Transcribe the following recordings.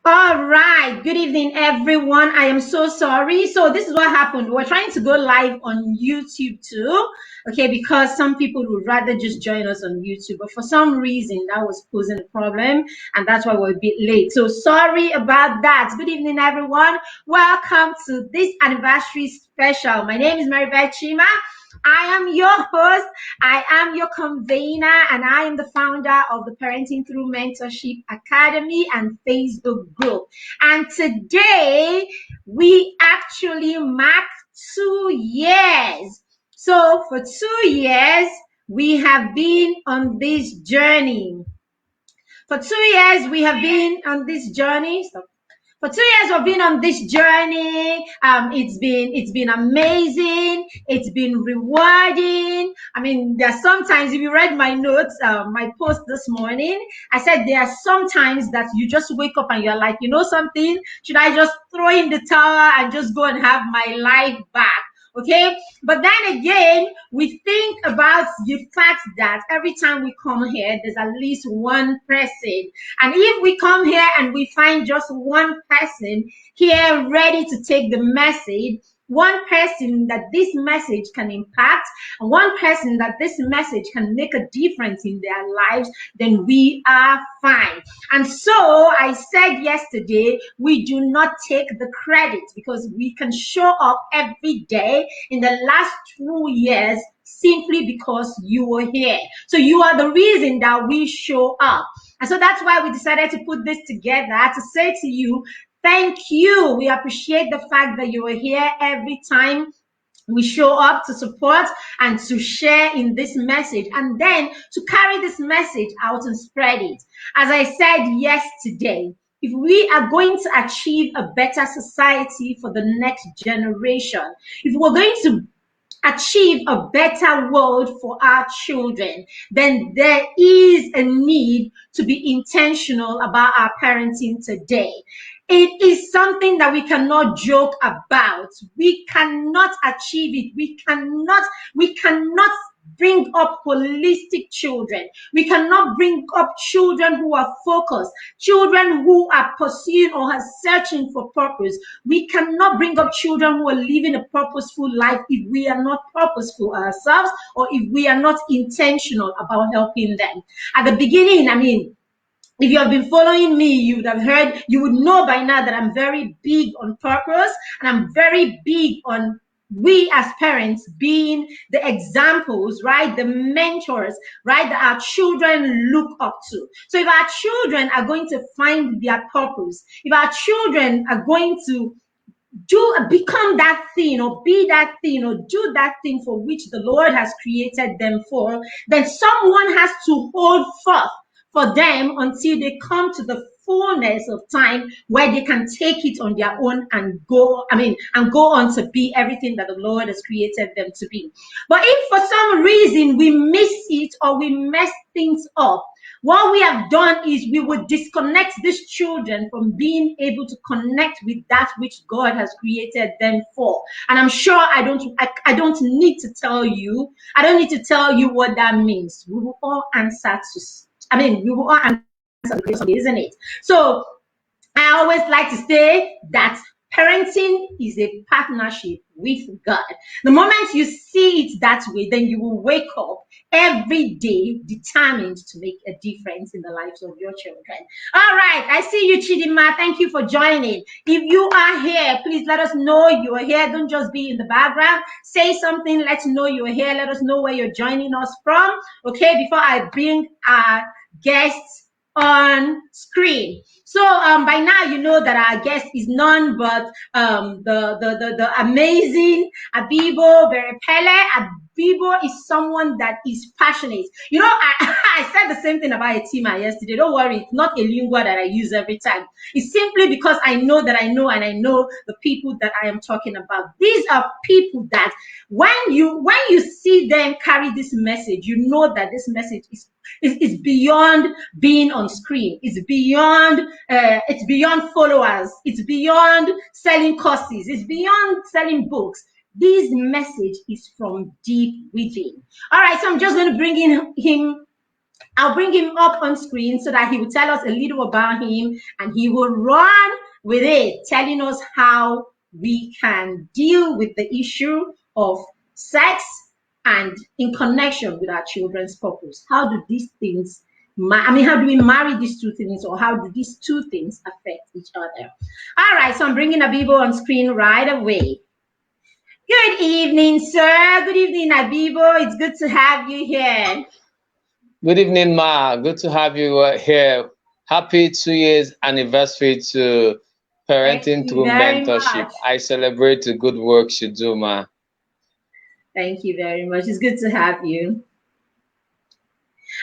All right. Good evening, everyone. I am so sorry. So this is what happened. We're trying to go live on YouTube too. Okay, because some people would rather just join us on YouTube, but for some reason that was posing a problem, and that's why we're a bit late. So sorry about that. Good evening, everyone. Welcome to this anniversary special. My name is Maribeth Chima. I am your host. I am your convener, and I am the founder of the Parenting Through Mentorship Academy and Facebook group. And today we actually mark 2 years. So for 2 years, we have been on this journey. For 2 years, we have been on this journey. For 2 years we've been on this journey. It's been amazing. It's been rewarding. I mean, there are sometimes, if you read my notes, my post this morning, I said there are sometimes that you just wake up and you're like, you know something, should I just throw in the towel and just go and have my life back? Okay, but then again, we think about the fact that every time we come here, there's at least one person. And if we come here and we find just one person here ready to take the message, one person that this message can impact, and one person that this message can make a difference in their lives, then we are fine. And so I said yesterday, we do not take the credit because we can show up every day in the last 2 years simply because you were here. So you are the reason that we show up. And so that's why we decided to put this together to say to you, thank you. We appreciate the fact that you are here every time we show up to support and to share in this message, and then to carry this message out and spread it. As I said yesterday, if we are going to achieve a better society for the next generation, if we're going to achieve a better world for our children, then there is a need to be intentional about our parenting today. It is something that we cannot joke about. We cannot achieve it. We cannot bring up holistic children. We cannot bring up children who are focused, children who are pursuing or are searching for purpose. We cannot bring up children who are living a purposeful life if we are not purposeful ourselves, or if we are not intentional about helping them. At the beginning, if you have been following me, you would have heard, you would know by now that I'm very big on purpose, and I'm very big on we as parents being the examples, right? The mentors, right? That our children look up to. So if our children are going to find their purpose, if our children are going to become that thing, or be that thing, or do that thing for which the Lord has created them for, then someone has to hold forth for them until they come to the fullness of time where they can take it on their own and go on to be everything that the Lord has created them to be. But if for some reason we miss it or we mess things up, what we have done is we would disconnect these children from being able to connect with that which God has created them for. And I'm sure I don't need to tell you what that means. We will all answer isn't it? So I always like to say that parenting is a partnership with God. The moment you see it that way, then you will wake up every day determined to make a difference in the lives of your children. All right, I see you, Chidima. Thank you for joining. If you are here, please let us know you are here. Don't just be in the background. Say something. Let's know you are here. Let us know where you're joining us from. Okay, before I bring our guests on screen. So by now you know that our guest is none but the amazing Abibo Berepele. Abibo is someone that is passionate. You know, I said the same thing about Etima yesterday. Don't worry, it's not a lingua that I use every time. It's simply because I know that I know, and I know the people that I am talking about. These are people that when you see them carry this message, you know that this message is beyond being on screen. It's beyond followers. It's beyond selling courses. It's beyond selling books. This message is from deep within. All right, so I'm just going to bring in him I'll bring him up on screen so that he will tell us a little about him, and he will run with it, telling us how we can deal with the issue of sex and in connection with our children's purpose. How do these things, how do we marry these two things, or how do these two things affect each other? All right, so I'm bringing Abibo on screen right away. Good evening, sir. Good evening, Abibo. It's good to have you here. Good evening, Ma. Good to have you here. Happy 2 years anniversary to Thank Parenting you Through very Mentorship. much. I celebrate the good work you do, Ma. Thank you very much. It's good to have you.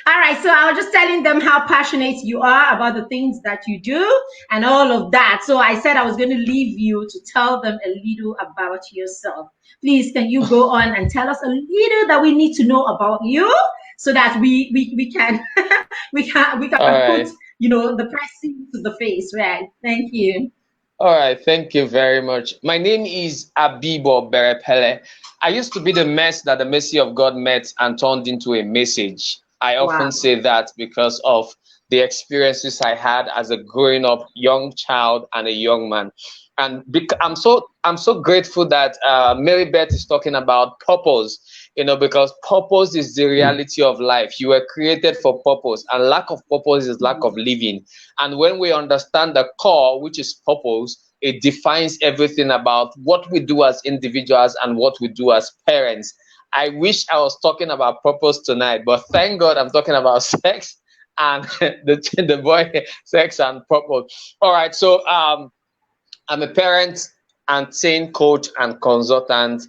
All right, so I was just telling them how passionate you are about the things that you do and all of that. So I said I was going to leave you to tell them a little about yourself. Please, can you go on and tell us a little that we need to know about you, so that we can we can All put, right. the pressing to the face, right? Thank you. All right. Thank you very much. My name is Abibo Berepele. I used to be the mess that the mercy of God met and turned into a message. I Wow. often say that because of the experiences I had as a growing up young child and a young man. And I'm so grateful that Mary Beth is talking about purpose, because purpose is the reality of life. You were created for purpose, and lack of purpose is lack of living. And when we understand the core, which is purpose, it defines everything about what we do as individuals and what we do as parents. I wish I was talking about purpose tonight, but thank God I'm talking about sex and the boy sex and purpose. All right, so I'm a parent and teen coach and consultant.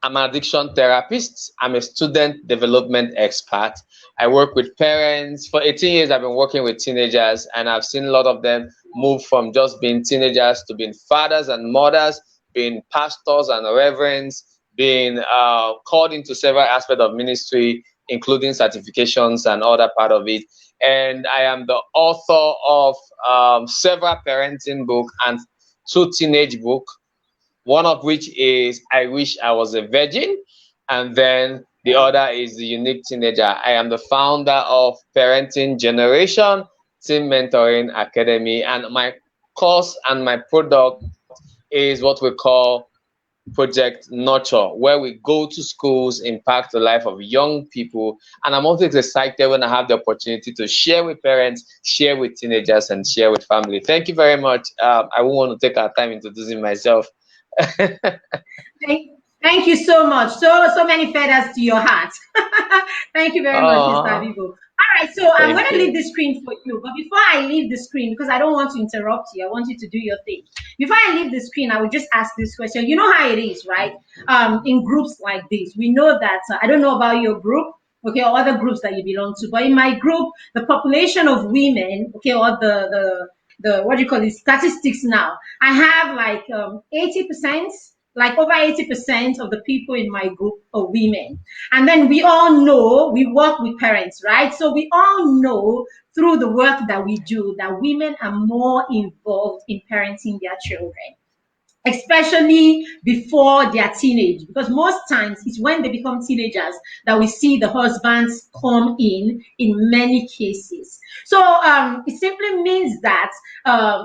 I'm an addiction therapist. I'm a student development expert. I work with parents. For 18 years, I've been working with teenagers, and I've seen a lot of them move from just being teenagers to being fathers and mothers, being pastors and reverends, being called into several aspects of ministry, including certifications and other part of it. And I am the author of several parenting books and two teenage books, one of which is I Wish I Was a Virgin, and then the other is The Unique Teenager. I am the founder of Parenting Generation Teen Mentoring Academy, and my course and my product is what we call Project Nurture, where we go to schools, impact the life of young people. And I'm always excited when I have the opportunity to share with parents, share with teenagers, and share with family. Thank you very much. I won't want to take our time introducing myself. Thank you so much. So many feathers to your hat. Thank you very much, Mr. Oh, Abibo. All right, so I'm going thank to leave you. the screen for you. But before I leave the screen, because I don't want to interrupt you, I want you to do your thing. Before I leave the screen, I would just ask this question. You know how it is, right? In groups like this, we know that, I don't know about your group, okay, or other groups that you belong to, but in my group, the population of women, okay, or the what do you call it, statistics now, I have like 80%, like over 80% of the people in my group are women. And then we all know we work with parents, right? So we all know through the work that we do that women are more involved in parenting their children, especially before they are teenage, because most times it's when they become teenagers that we see the husbands come in many cases. So it simply means that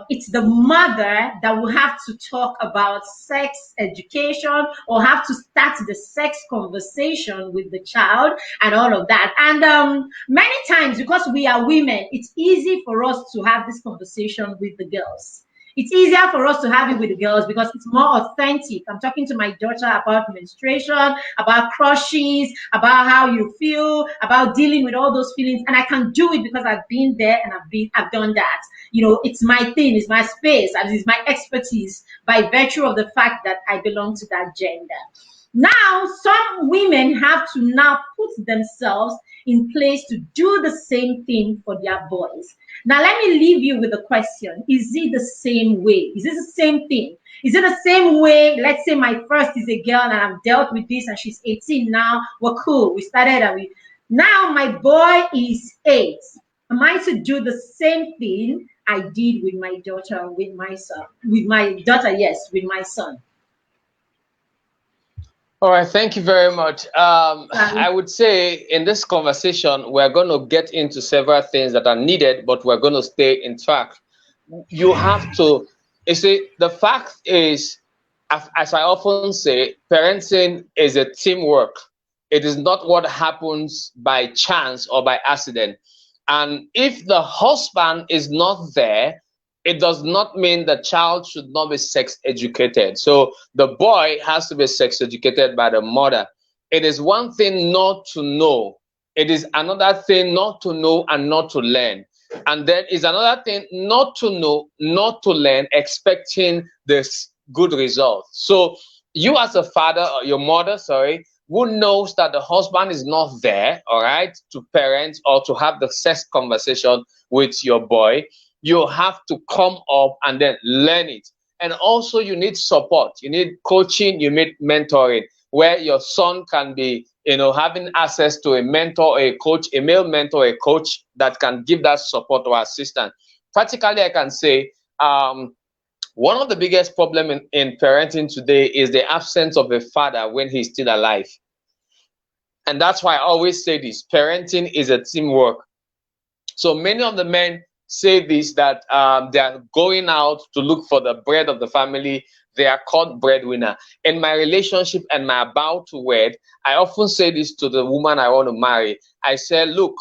it's the mother that will have to talk about sex education, or have to start the sex conversation with the child and all of that. And many times, because we are women, it's easy for us to have this conversation with the girls. It's easier for us to have it with the girls because it's more authentic. I'm talking to my daughter about menstruation, about crushes, about how you feel, about dealing with all those feelings, and I can do it because I've been there and I've done that. It's my thing, it's my space, and it's my expertise by virtue of the fact that I belong to that gender. Now, some women have to now put themselves in place to do the same thing for their boys. Now, let me leave you with a question. Is it the same way? Is it the same thing? Is it the same way? Let's say my first is a girl and I've dealt with this and she's 18 now. We're cool. We started and now my boy is 8. Am I to do the same thing I did with my daughter, with my son? With my daughter, yes, with my son. All right, thank you very much. I Um, would say in this conversation, we're going to get into several things that are needed, but we're going to stay in track. You have to, you see, the fact is, as I often say, parenting is a teamwork. It is not what happens by chance or by accident. And if the husband is not there, it does not mean the child should not be sex educated. So the boy has to be sex educated by the mother. It is one thing not to know, it is another thing not to know and not to learn. And then is another thing not to know, not to learn, expecting this good result. So you as a father or your mother, sorry, who knows that the husband is not there, all right, to parent or to have the sex conversation with your boy, you have to come up and then learn it. And also you need support, you need coaching, you need mentoring, where your son can be, having access to a mentor, a coach, a male mentor, a coach that can give that support or assistance. Practically, I can say one of the biggest problem in parenting today is the absence of a father when he's still alive. And that's why I always say this: parenting is a teamwork. So many of the men say this, that they are going out to look for the bread of the family. They are called breadwinner. In my relationship and my about to wed, I often say this to the woman I want to marry. I say, look,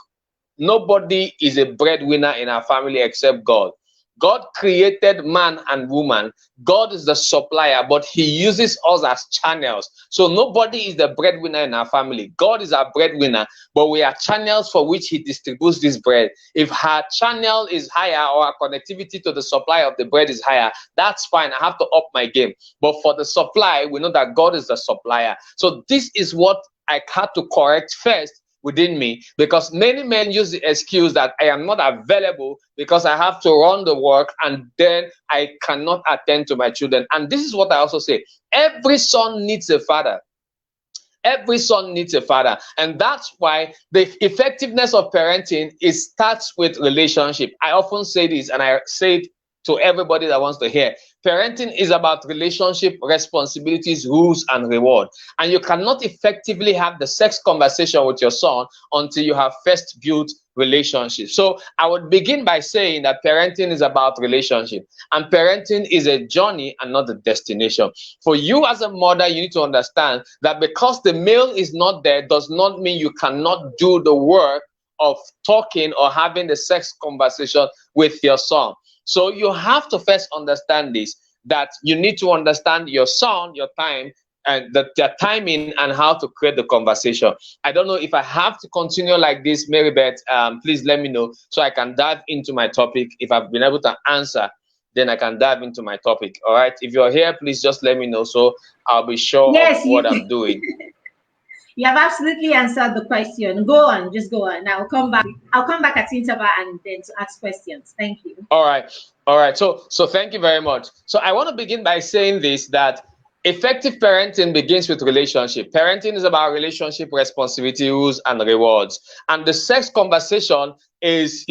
nobody is a breadwinner in our family except God. God created man and woman. God is the supplier, but he uses us as channels. So nobody is the breadwinner in our family. God is our breadwinner, but we are channels for which he distributes this bread. If her channel is higher or our connectivity to the supply of the bread is higher, that's fine. I have to up my game. But for the supply, we know that God is the supplier. So this is what I had to correct first within me, because many men use the excuse that I am not available because I have to run the work and then I cannot attend to my children. And this is what I also say: every son needs a father. Every son needs a father. And that's why the effectiveness of parenting is starts with relationship. I often say this, and I say it to everybody that wants to hear. Parenting is about relationship, responsibilities, rules, and reward. And you cannot effectively have the sex conversation with your son until you have first built relationships. So I would begin by saying that parenting is about relationship, and parenting is a journey and not a destination. For you as a mother, you need to understand that because the male is not there does not mean you cannot do the work of talking or having the sex conversation with your son. So you have to first understand this, that you need to understand your son, your time, and their timing, and how to create the conversation. I don't know if I have to continue like this, Mary Beth. Please let me know so I can dive into my topic. If I've been able to answer, then I can dive into my topic. All right. If you're here, please just let me know so I'll be sure of yes, what you I'm doing. you have absolutely answered the question. Go on, just go on. I'll come back. I'll come back at interval and then to ask questions. Thank you. All right. All right. So thank you very much. So I want to begin by saying this, that effective parenting begins with relationship. Parenting is about relationship, responsibility, rules, and rewards. And the sex conversation is,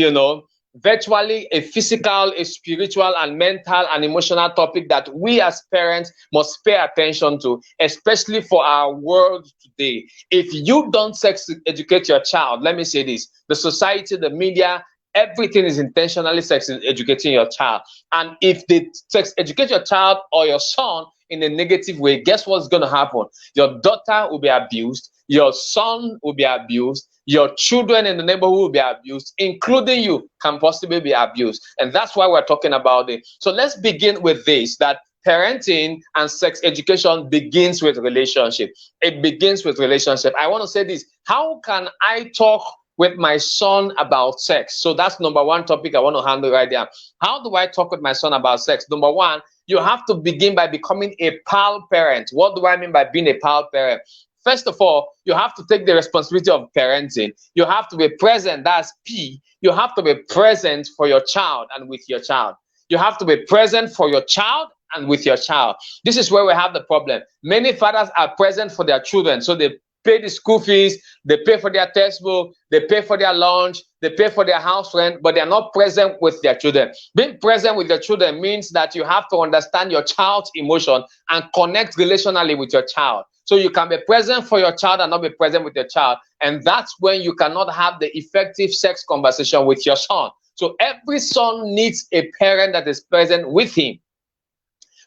virtually a physical, a spiritual, and mental and emotional topic that we as parents must pay attention to, especially for our world today. If you don't sex educate your child, let me say this: the society, the media, everything is intentionally sex educating your child. And if they sex educate your child or your son in a negative way, guess what's going to happen? Your daughter will be abused, your son will be abused, your children in the neighborhood will be abused, including you can possibly be abused. And that's why we're talking about it. So let's begin with this, that parenting and sex education begins with relationship. It begins with relationship. I want to say this: how can I talk with my son about sex? So that's number one topic I want to handle right there. How do I talk with my son about sex? Number one, you have to begin by becoming a pal parent. What do I mean by being a pal parent? First of all, you have to take the responsibility of parenting. You have to be present. That's P. You have to be present for your child and with your child. You have to be present for your child and with your child. This is where we have the problem. Many fathers are present for their children, so they pay the school fees, they pay for their textbook, they pay for their lunch, they pay for their house rent, but they are not present with their children. Being present with your children means that you have to understand your child's emotion and connect relationally with your child. So you can be present for your child and not be present with your child. And that's when you cannot have the effective sex conversation with your son. So every son needs a parent that is present with him.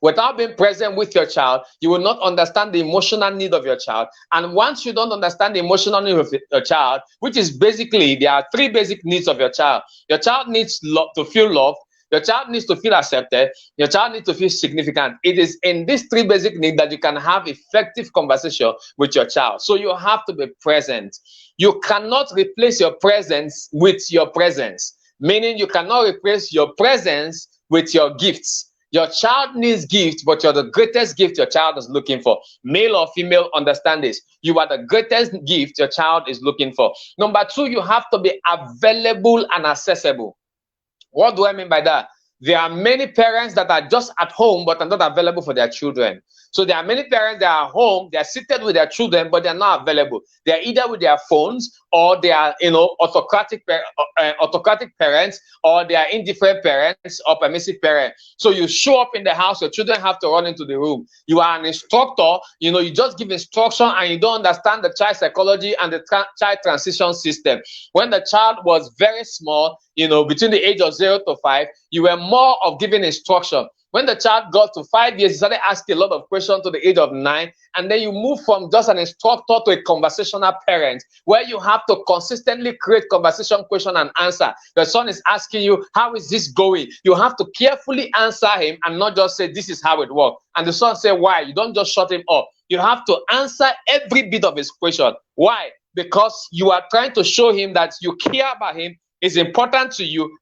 Without being present with your child, you will not understand the emotional need of your child. And once you don't understand the emotional need of your child, which is basically, there are three basic needs of your child. Your child needs to feel loved. Your child needs to feel accepted. Your child needs to feel significant. It is in these three basic needs that you can have effective conversation with your child. So you have to be present. You cannot replace your presence with your presence, meaning you cannot replace your presence with your gifts. Your child needs gifts, but you're the greatest gift your child is looking for. Male or female, understand this. You are the greatest gift your child is looking for. Number two, you have to be available and accessible. What do I mean by that? There are many parents that are just at home but are not available for their children. So there are many parents that are home, they are seated with their children, but they're not available. They are either with their phones, or they are, autocratic parents, or they are indifferent parents or permissive parents. So you show up in the house, your children have to run into the room. You are an instructor, you just give instruction and you don't understand the child psychology and the child transition system. When the child was very small, between the age of 0 to 5, you were more of giving instruction. When the child got to 5 years, you started asking a lot of questions to the age of 9, and then you move from just an instructor to a conversational parent, where you have to consistently create conversation, question and answer. Your son is asking you, how is this going? You have to carefully answer him and not just say, this is how it works. And the son say, why? You don't just shut him up. You have to answer every bit of his question. Why? Because you are trying to show him that you care about him, it's important to you,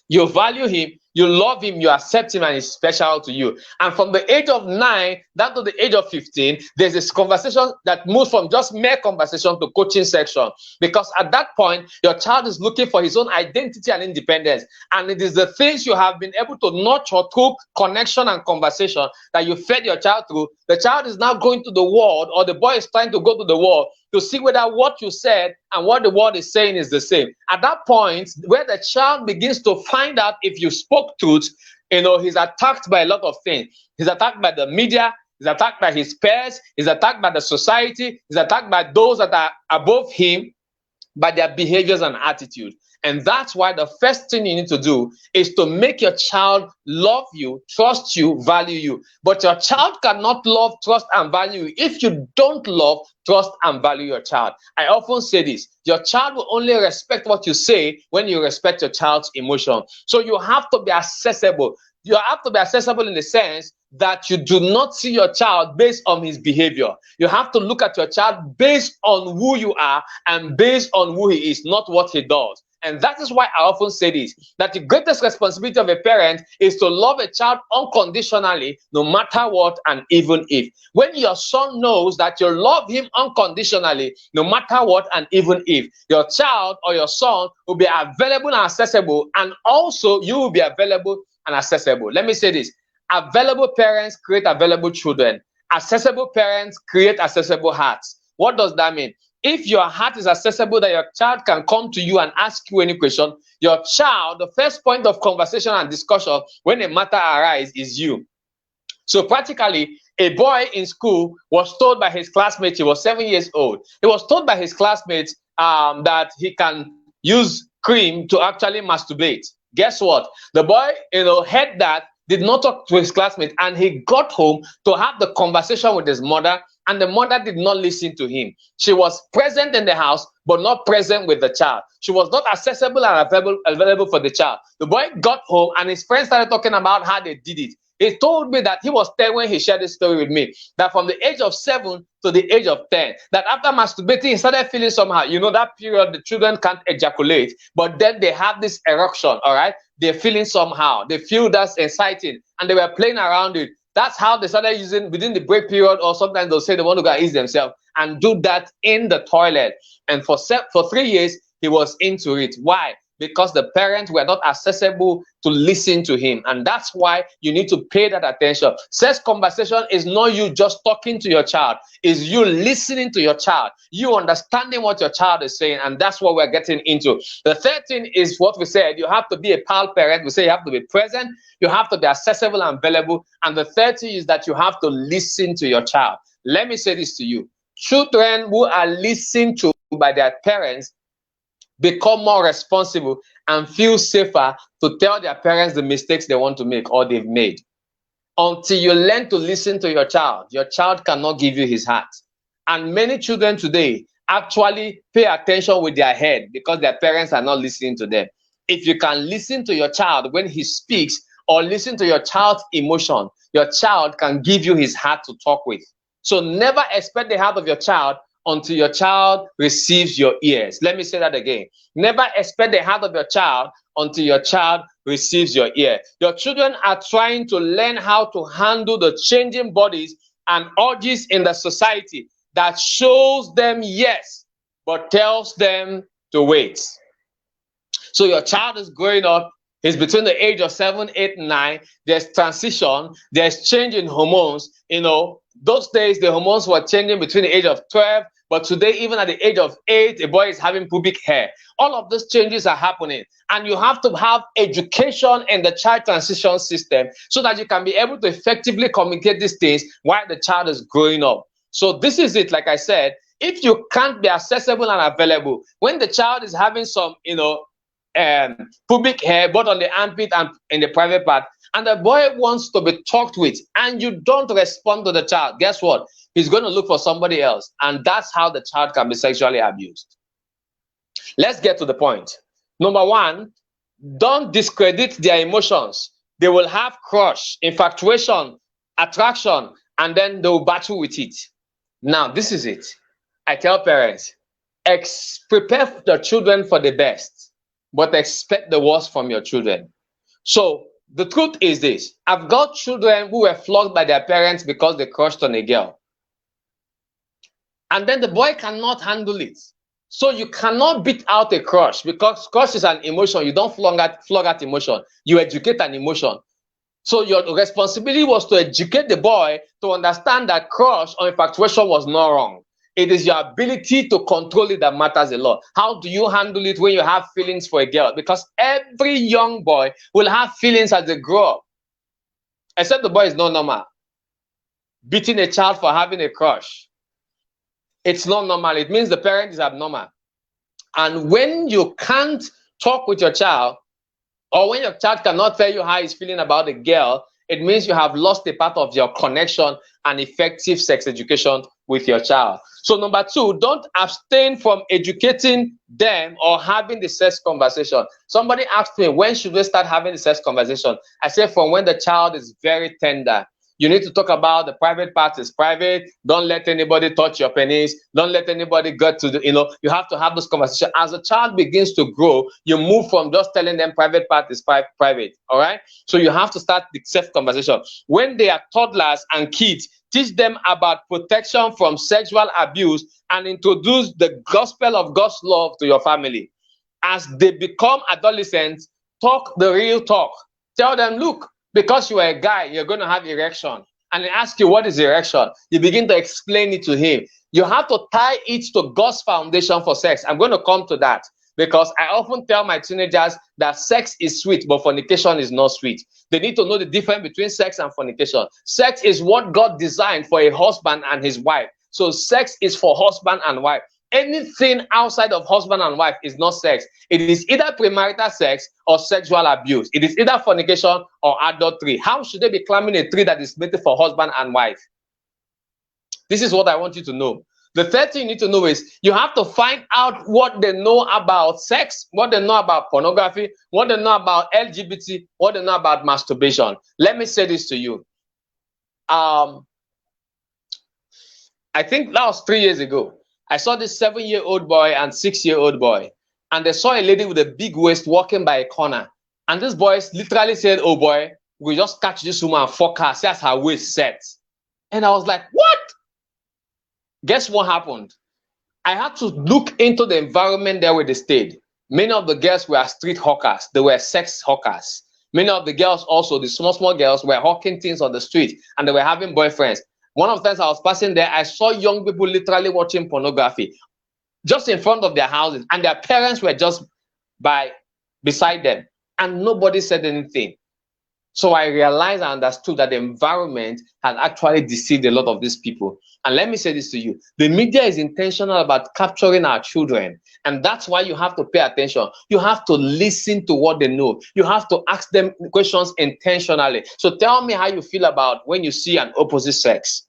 you value him, you love him, you accept him, and he's special to you. And from the age of 9 down to the age of 15, there's this conversation that moves from just mere conversation to coaching section. Because at that point, your child is looking for his own identity and independence. And it is the things you have been able to nurture through connection and conversation that you fed your child through. The child is now going to the world, or the boy is trying to go to the world to see whether what you said and what the world is saying is the same. At that point, where the child begins to find out if you spoke truth, he's attacked by a lot of things. He's attacked by the media, he's attacked by his peers, he's attacked by the society, he's attacked by those that are above him, by their behaviors and attitude. And that's why the first thing you need to do is to make your child love you, trust you, value you. But your child cannot love, trust, and value you if you don't love, trust, and value your child. I often say this: your child will only respect what you say when you respect your child's emotion. So you have to be accessible. You have to be accessible in the sense that you do not see your child based on his behavior. You have to look at your child based on who you are and based on who he is, not what he does. And that is why I often say this, that the greatest responsibility of a parent is to love a child unconditionally, no matter what and even if. When your son knows that you love him unconditionally, no matter what and even if, your child or your son will be available and accessible, and also you will be available and accessible. Let me say this: available parents create available children. Accessible parents create accessible hearts. What does that mean? If your heart is accessible, that your child can come to you and ask you any question, your child, the first point of conversation and discussion when a matter arises is you. So practically, a boy in school was told by his classmates, he was 7 years old, he was told by his classmates that he can use cream to actually masturbate. Guess what? The boy, heard that, did not talk to his classmates, and he got home to have the conversation with his mother, and the mother did not listen to him. She was present in the house, but not present with the child. She was not accessible and available for the child. The boy got home, and his friends started talking about how they did it. He told me that he was 10 when he shared this story with me, that from the age of 7 to the age of 10, that after masturbating, he started feeling somehow. That period, the children can't ejaculate, but then they have this erection, all right? They're feeling somehow. They feel that's exciting, and they were playing around it. That's how they started using within the break period, or sometimes they'll say they want to go ease themselves and do that in the toilet. And for 3 years, he was into it. Why? because the parents were not accessible to listen to him. And that's why you need to pay that attention. Sex conversation is not you just talking to your child, it's you listening to your child, you understanding what your child is saying. And that's what we're getting into. The third thing is what we said: you have to be a pal parent. We say you have to be present, you have to be accessible and available. And the third thing is that you have to listen to your child. Let me say this to you: children who are listened to by their parents become more responsible and feel safer to tell their parents the mistakes they want to make or they've made. Until you learn to listen to your child cannot give you his heart. And many children today actually pay attention with their head because their parents are not listening to them. If you can listen to your child when he speaks, or listen to your child's emotion, your child can give you his heart to talk with. So never expect the heart of your child until your child receives your ears. Let me say that again. Never expect the heart of your child until your child receives your ear. Your children are trying to learn how to handle the changing bodies and urges in the society that shows them yes, but tells them to wait. So your child is growing up. He's between the age of 7, 8, 9. There's transition. There's change in hormones. Those days, the hormones were changing between the age of 12. But today, even at the age of 8, a boy is having pubic hair. All of those changes are happening. And you have to have education in the child transition system so that you can be able to effectively communicate these things while the child is growing up. So this is it. Like I said, if you can't be accessible and available, when the child is having some, pubic hair both on the armpit and in the private part, and the boy wants to be talked with, and you don't respond to the child, guess what? He's going to look for somebody else, and that's how the child can be sexually abused. Let's get to the point. Number one, don't discredit their emotions. They will have crush, infatuation, attraction, and then they'll battle with it. Now, this is it. I tell parents, prepare the children for the best, but expect the worst from your children. So the truth is this: I've got children who were flogged by their parents because they crushed on a girl. And then the boy cannot handle it. So you cannot beat out a crush, because crush is an emotion. You don't flog at emotion. You educate an emotion. So your responsibility was to educate the boy to understand that crush or infatuation was not wrong. It is your ability to control it that matters a lot. How do you handle it when you have feelings for a girl? Because every young boy will have feelings as they grow up. Except the boy is not normal. Beating a child for having a crush, it's not normal. It means the parent is abnormal. And when you can't talk with your child, or when your child cannot tell you how he's feeling about a girl, it means you have lost a part of your connection and effective sex education with your child. So number two, don't abstain from educating them or having the sex conversation. Somebody asked me, when should we start having the sex conversation? I said, from when the child is very tender. You need to talk about the private part is private. Don't let anybody touch your penis. Don't let anybody get to you have to have this conversation. As a child begins to grow, you move from just telling them private part is private. All right. So you have to start the sex conversation. When they are toddlers and kids, teach them about protection from sexual abuse and introduce the gospel of God's love to your family. As they become adolescents, talk the real talk. Tell them, look, because you are a guy, you're going to have erection. And they ask you, what is erection? You begin to explain it to him. You have to tie it to God's foundation for sex. I'm going to come to that, because I often tell my teenagers that sex is sweet, but fornication is not sweet. They need to know the difference between sex and fornication. Sex is what God designed for a husband and his wife. So sex is for husband and wife. Anything outside of husband and wife is not sex. It is either premarital sex or sexual abuse. It is either fornication or adultery. How should they be climbing a tree that is made for husband and wife? This is what I want you to know. The third thing you need to know is you have to find out what they know about sex, what they know about pornography, what they know about LGBT, what they know about masturbation. Let me say this to you. I think that was 3 years ago. I saw this 7-year-old boy and 6-year-old boy, and they saw a lady with a big waist walking by a corner. And this boy literally said, oh boy, we just catch this woman and fuck her. See, that's her waist set. And I was like, what? Guess what happened? I had to look into the environment there where they stayed. Many of the girls were street hawkers. They were sex hawkers. Many of the girls also, the small girls, were hawking things on the street and they were having boyfriends. One of the times I was passing there, I saw young people literally watching pornography just in front of their houses, and their parents were just beside them, and nobody said anything. So I realized, I understood that the environment has actually deceived a lot of these people. And let me say this to you. The media is intentional about capturing our children. And that's why you have to pay attention. You have to listen to what they know. You have to ask them questions intentionally. So tell me how you feel about when you see an opposite sex.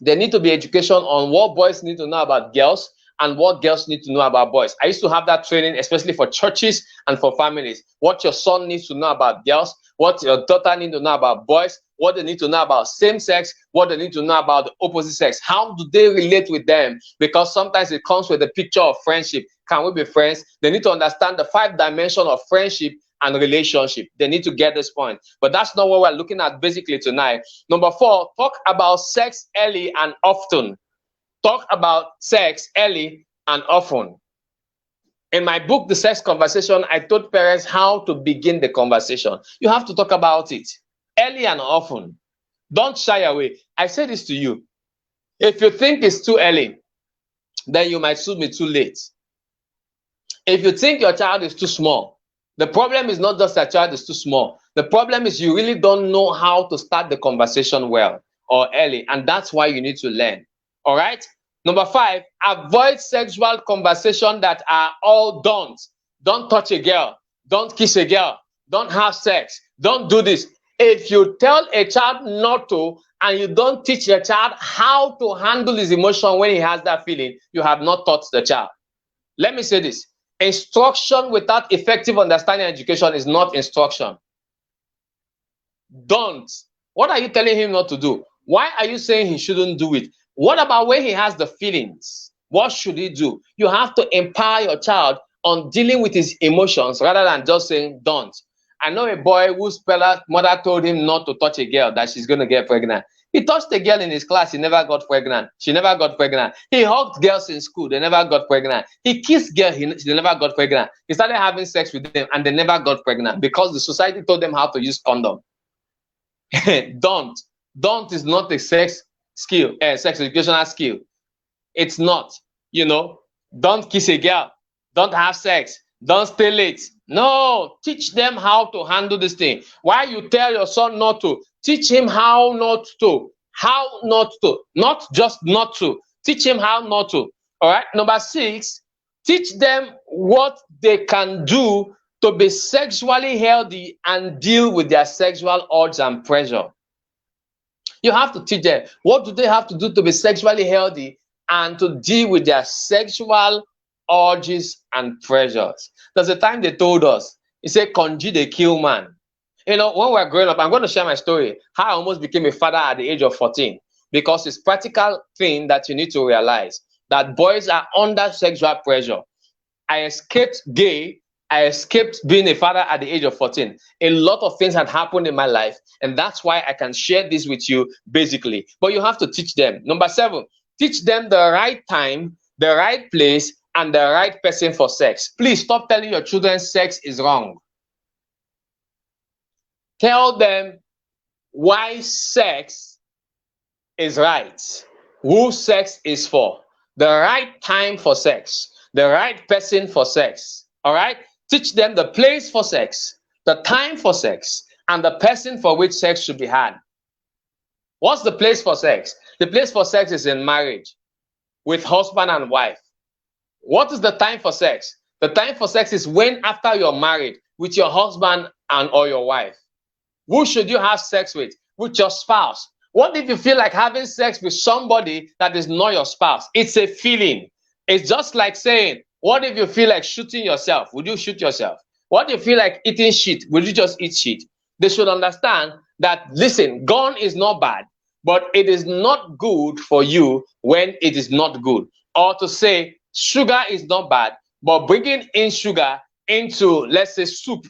There need to be education on what boys need to know about girls and what girls need to know about boys. I used to have that training, especially for churches and for families. What your son needs to know about girls, what your daughter needs to know about boys, what they need to know about same sex, what they need to know about the opposite sex. How do they relate with them? Because sometimes it comes with a picture of friendship. Can we be friends? They need to understand the 5 dimensions of friendship and relationship. They need to get this point. But that's not what we're looking at basically tonight. Number 4, talk about sex early and often. Talk about sex early and often. In my book, The Sex Conversation, I told parents how to begin the conversation. You have to talk about it early and often. Don't shy away. I say this to you. If you think it's too early, then you might soon be too late. If you think your child is too small, the problem is not just that child is too small. The problem is you really don't know how to start the conversation well or early, and that's why you need to learn. All right? Number 5, avoid sexual conversation that are all don't. Don't touch a girl. Don't kiss a girl. Don't have sex. Don't do this. If you tell a child not to and you don't teach your child how to handle his emotion when he has that feeling, you have not taught the child. Let me say this. Instruction without effective understanding and education is not instruction. Don't. What are you telling him not to do? Why are you saying he shouldn't do it? What about when he has the feelings? What should he do? You have to empower your child on dealing with his emotions rather than just saying don't. I know a boy whose mother told him not to touch a girl, that she's going to get pregnant. He touched a girl in his class, he never got pregnant. She never got pregnant. He hugged girls in school, they never got pregnant. He kissed girls, they never got pregnant. He started having sex with them and they never got pregnant because the society told them how to use condom. Don't is not a sex skill, sex educational skill. It's not. Don't kiss a girl, don't have sex, don't stay late. No, teach them how to handle this thing. Why you tell your son not to? Teach him how not to. How not to. Not just not to. Teach him how not to. All right. Number 6, teach them what they can do to be sexually healthy and deal with their sexual urge and pressure. You have to teach them what do they have to do to be sexually healthy and to deal with their sexual urges and pressures. There's a time they told us, he said, "Conji they kill man." When we're growing up, I'm going to share my story, how I almost became a father at the age of 14, because it's practical thing that you need to realize that boys are under sexual pressure. I escaped gay. I escaped being a father at the age of 14. A lot of things had happened in my life, and that's why I can share this with you basically. But you have to teach them. Number 7, teach them the right time, the right place, and the right person for sex. Please stop telling your children sex is wrong. Tell them why sex is right, who sex is for, the right time for sex, the right person for sex. All right? Teach them the place for sex, the time for sex, and the person for which sex should be had. What's the place for sex? The place for sex is in marriage with husband and wife. What is the time for sex? The time for sex is when after you're married with your husband and or your wife. Who should you have sex with? With your spouse. What if you feel like having sex with somebody that is not your spouse? It's a feeling. It's just like saying, what if you feel like shooting yourself? Would you shoot yourself? What if you feel like eating shit? Would you just eat shit? They should understand that, listen, gun is not bad, but it is not good for you when it is not good. Or to say, sugar is not bad, but bringing in sugar into, let's say, soup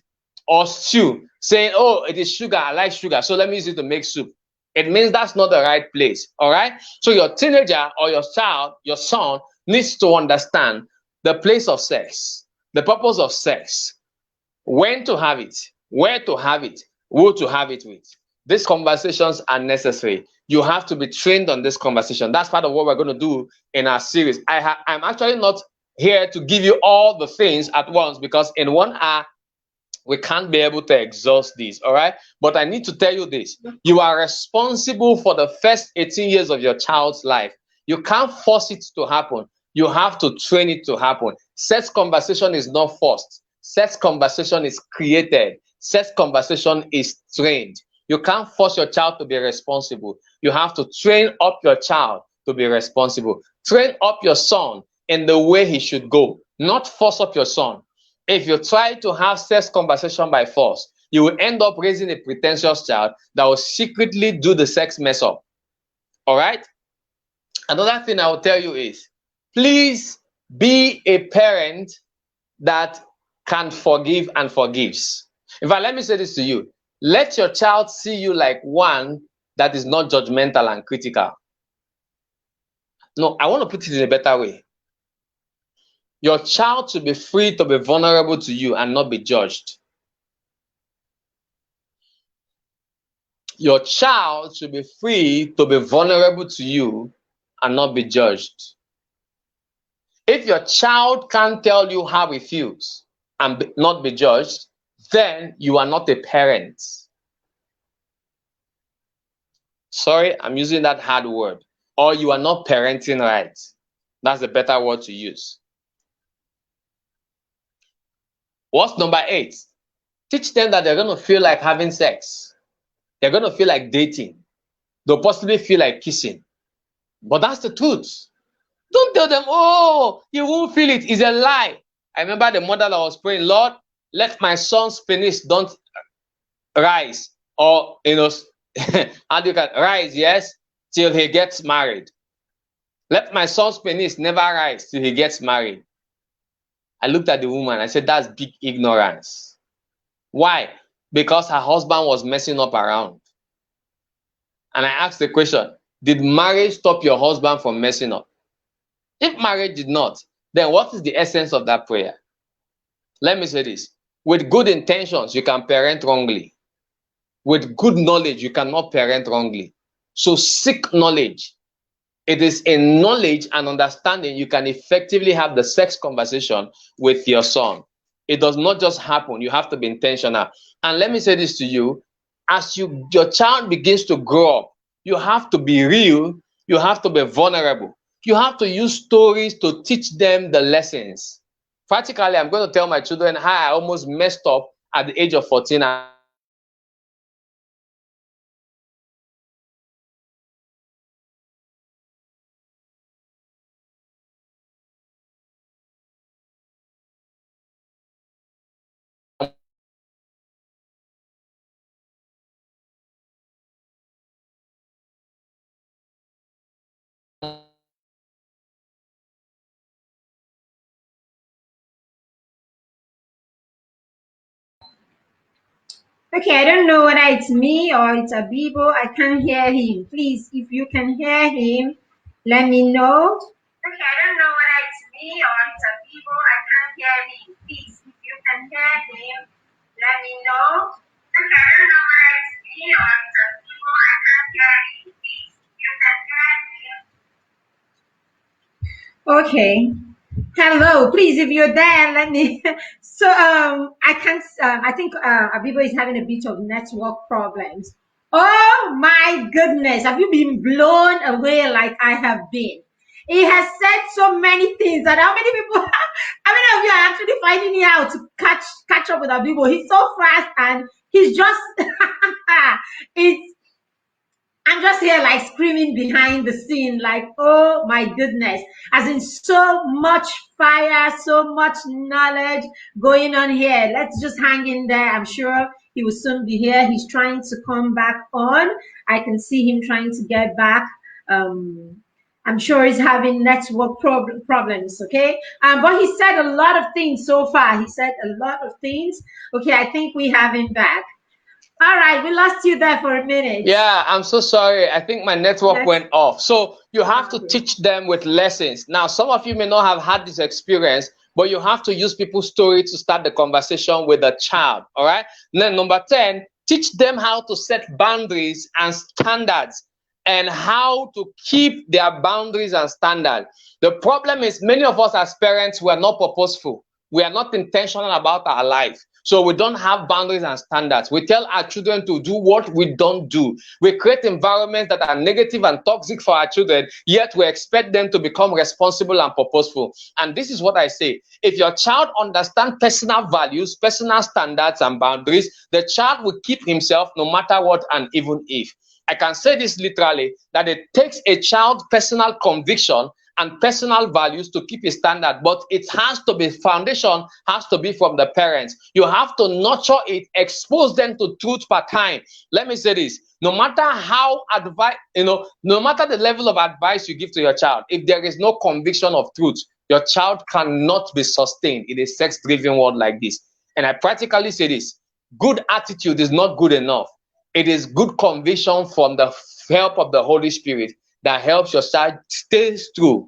or stew, saying, oh, it is sugar, I like sugar, so let me use it to make soup. It means that's not the right place, all right? So your teenager or your child, your son, needs to understand the place of sex, the purpose of sex, when to have it, where to have it, who to have it with. These conversations are necessary. You have to be trained on this conversation. That's part of what we're going to do in our series. I'm actually not here to give you all the things at once, because in 1 hour, we can't be able to exhaust these, all right? But I need to tell you this. You are responsible for the first 18 years of your child's life. You can't force it to happen. You have to train it to happen. Sex conversation is not forced. Sex conversation is created. Sex conversation is trained. You can't force your child to be responsible. You have to train up your child to be responsible. Train up your son in the way he should go, not force up your son. If you try to have sex conversation by force, you will end up raising a pretentious child that will secretly do the sex mess up. All right? Another thing I will tell you is, please be a parent that can forgive and forgives. In fact, let me say this to you. Let your child see you like one that is not judgmental and critical. No, I want to put it in a better way. Your child should be free to be vulnerable to you and not be judged. Your child should be free to be vulnerable to you and not be judged. If your child can't tell you how he feels and not be judged, then you are not a parent. Sorry, I'm using that hard word. Or you are not parenting right. That's a better word to use. What's number 8? Teach them that they're going to feel like having sex. They're going to feel like dating. They'll possibly feel like kissing. But that's the truth. Don't tell them, oh, you won't feel it. It's a lie. I remember the mother that was praying, Lord, let my son's penis don't rise. Or, how do you can rise, yes, till he gets married. Let my son's penis never rise till he gets married. I looked at the woman. I said, that's big ignorance. Why? Because her husband was messing up around. And I asked the question, did marriage stop your husband from messing up? If marriage did not, then what is the essence of that prayer? Let me say this. With good intentions, you can parent wrongly. With good knowledge, you cannot parent wrongly. So seek knowledge. It is in knowledge and understanding you can effectively have the sex conversation with your son. It does not just happen. You have to be intentional. And let me say this to you. As your child begins to grow up, you have to be real. You have to be vulnerable. You have to use stories to teach them the lessons. Practically, I'm going to tell my children how I almost messed up at the age of 14. Okay, I don't know whether it's me or it's Abibo. I can't hear him. Please, if you can hear him, let me know. Okay, I don't know whether it's me or it's Abibo. I can't hear him. Please, if you can hear him, let me know. Okay, I don't know whether it's me or it's Abibo. I can't hear him. Please, if you can hear him. Okay. Hello, please, if you're there, let me. So, I can't. I think Abibo is having a bit of network problems. Oh my goodness, have you been blown away like I have been? He has said so many things that how many people, how many of you are actually finding it out to catch up with Abibo? He's so fast and he's just, it's I'm just here like screaming behind the scene, like, oh my goodness. As in so much fire, so much knowledge going on here. Let's just hang in there. I'm sure he will soon be here. He's trying to come back on. I can see him trying to get back. I'm sure he's having network problems, okay? But he said a lot of things so far. He said a lot of things. Okay, I think we have him back. All right, we lost you there for a minute. Yeah, I'm so sorry. I think my network went off. So you have to teach them with lessons. Now, some of you may not have had this experience, but you have to use people's story to start the conversation with the child. All right. Then number 10, teach them how to set boundaries and standards and how to keep their boundaries and standards. The problem is many of us as parents, we are not purposeful. We are not intentional about our life. So we don't have boundaries and standards. We tell our children to do what we don't do. We create environments that are negative and toxic for our children, yet we expect them to become responsible and purposeful. And this is what I say. If your child understands personal values, personal standards, and boundaries, the child will keep himself no matter what and even if. I can say this literally, that it takes a child's personal conviction and personal values to keep a standard, but it has to be, foundation has to be from the parents. You have to nurture it, expose them to truth per time. Let me say this, no matter how advice, no matter the level of advice you give to your child, if there is no conviction of truth, your child cannot be sustained in a sex-driven world like this. And I practically say this, good attitude is not good enough. It is good conviction from the help of the Holy Spirit that helps your child stay true.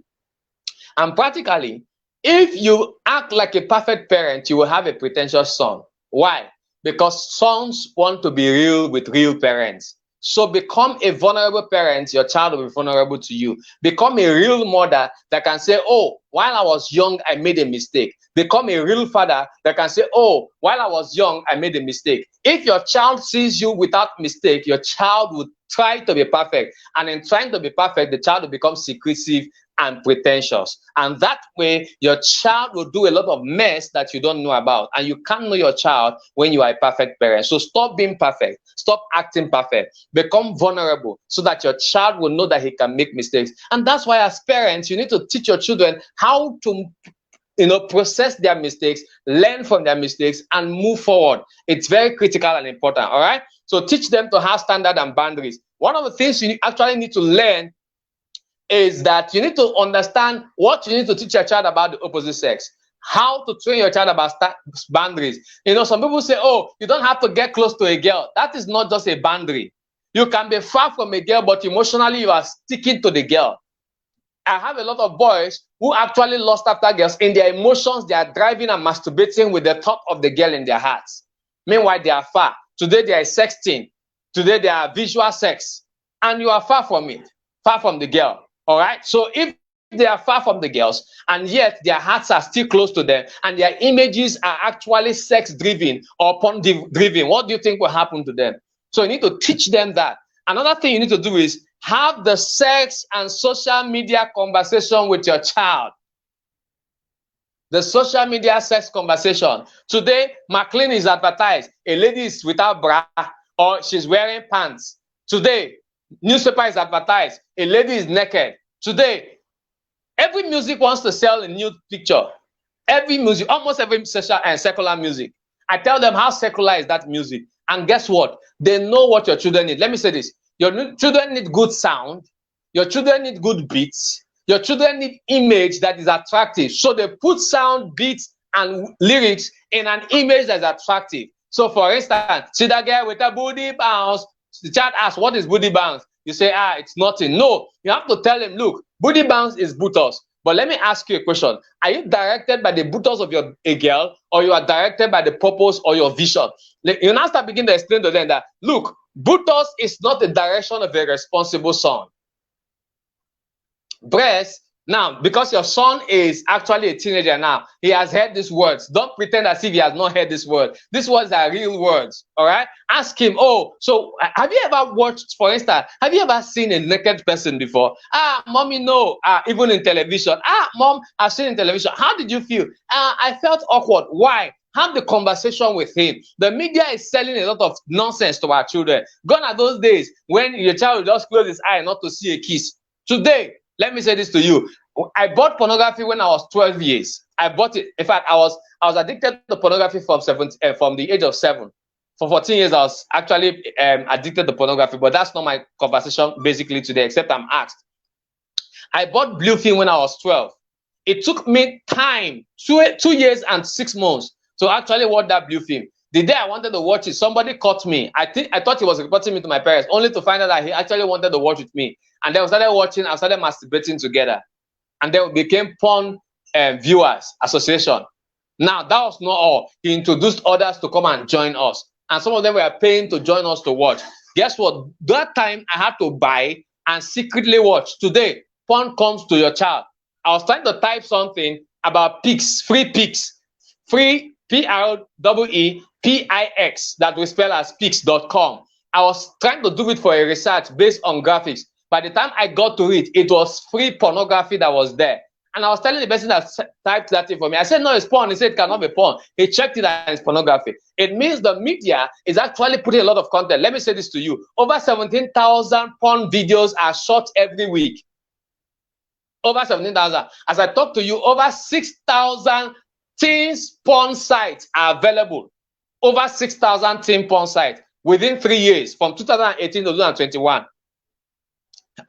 And practically, if you act like a perfect parent, you will have a pretentious son. Why? Because sons want to be real with real parents. So become a vulnerable parent, your child will be vulnerable to you. Become a real mother that can say, oh, while I was young, I made a mistake. Become a real father that can say, oh, while I was young, I made a mistake. If your child sees you without mistake, your child would try to be perfect. And in trying to be perfect, the child will become secretive and pretentious. And that way, your child will do a lot of mess that you don't know about. And you can't know your child when you are a perfect parent. So stop being perfect. Stop acting perfect. Become vulnerable so that your child will know that he can make mistakes. And that's why as parents, you need to teach your children how to process their mistakes, learn from their mistakes, and move forward. It's very critical and important. All right. So teach them to have standards and boundaries. One of the things you actually need to learn is that you need to understand what you need to teach your child about the opposite sex, how to train your child about boundaries. Some people say, oh, you don't have to get close to a girl. That is not just a boundary. You can be far from a girl, but emotionally you are sticking to the girl. I have a lot of boys who actually lost after girls. In their emotions, they are driving and masturbating with the thought of the girl in their hearts. Meanwhile, they are far. Today, they are sexting. Today, they are visual sex. And you are far from it, far from the girl. All right. So if they are far from the girls and yet their hearts are still close to them and their images are actually sex driven or porn driven, what do you think will happen to them? So you need to teach them that. Another thing you need to do is have the sex and social media conversation with your child. The social media sex conversation. Today, McLean is advertised. A lady is without bra or she's wearing pants. Today, newspaper is advertised. A lady is naked. Today, every music wants to sell a nude picture. Every music, almost every social and secular music. I tell them how secular is that music. And guess what? They know what your children need. Let me say this. Your children need good sound. Your children need good beats. Your children need image that is attractive. So they put sound, beats, and lyrics in an image that is attractive. So for instance, see that girl with a booty bounce. The child asks, what is booty bounce? You say, it's nothing. No, you have to tell him, look, booty bounce is buttocks. But let me ask you a question. Are you directed by the buttocks of a girl, or you are directed by the purpose or your vision? You now start begin to explain to them that, look, buttocks is not the direction of a responsible son. Breast, now, because your son is actually a teenager now, he has heard these words. Don't pretend as if he has not heard this word. These words are real words, all right? Ask him, oh, so have you ever watched, for instance, have you ever seen a naked person before? Mommy, no. Even in television. Mom, I've seen in television. How did you feel? I felt awkward. Why? Have the conversation with him. The media is selling a lot of nonsense to our children. Gone are those days when your child will just close his eye not to see a kiss. Today, let me say this to you. I bought pornography when I was 12 years. I bought it. In fact, I was addicted to pornography from the age of 7. For 14 years, I was actually addicted to pornography, but that's not my conversation basically today, except I'm asked. I bought blue film when I was 12. It took me time, 2 years and 6 months, to actually watch that blue film. The day I wanted to watch it, somebody caught me. I thought he was reporting me to my parents, only to find out that he actually wanted to watch with me. And then we started watching, I started masturbating together. And then we became porn Viewers Association. Now, that was not all. He introduced others to come and join us. And some of them were paying to join us to watch. Guess what? That time I had to buy and secretly watch. Today, porn comes to your child. I was trying to type something about pics, free pics, free PREEPIX, that we spell as pics.com. I was trying to do it for a research based on graphics. By the time I got to it, it was free pornography that was there. And I was telling the person that typed that in for me, I said, no, it's porn. He said, it cannot be porn. He checked it and it's pornography. It means the media is actually putting a lot of content. Let me say this to you. Over 17,000 porn videos are shot every week. Over 17,000. As I talk to you, over 6,000 teens porn sites are available. Over 6,000 teen porn sites within 3 years, from 2018 to 2021.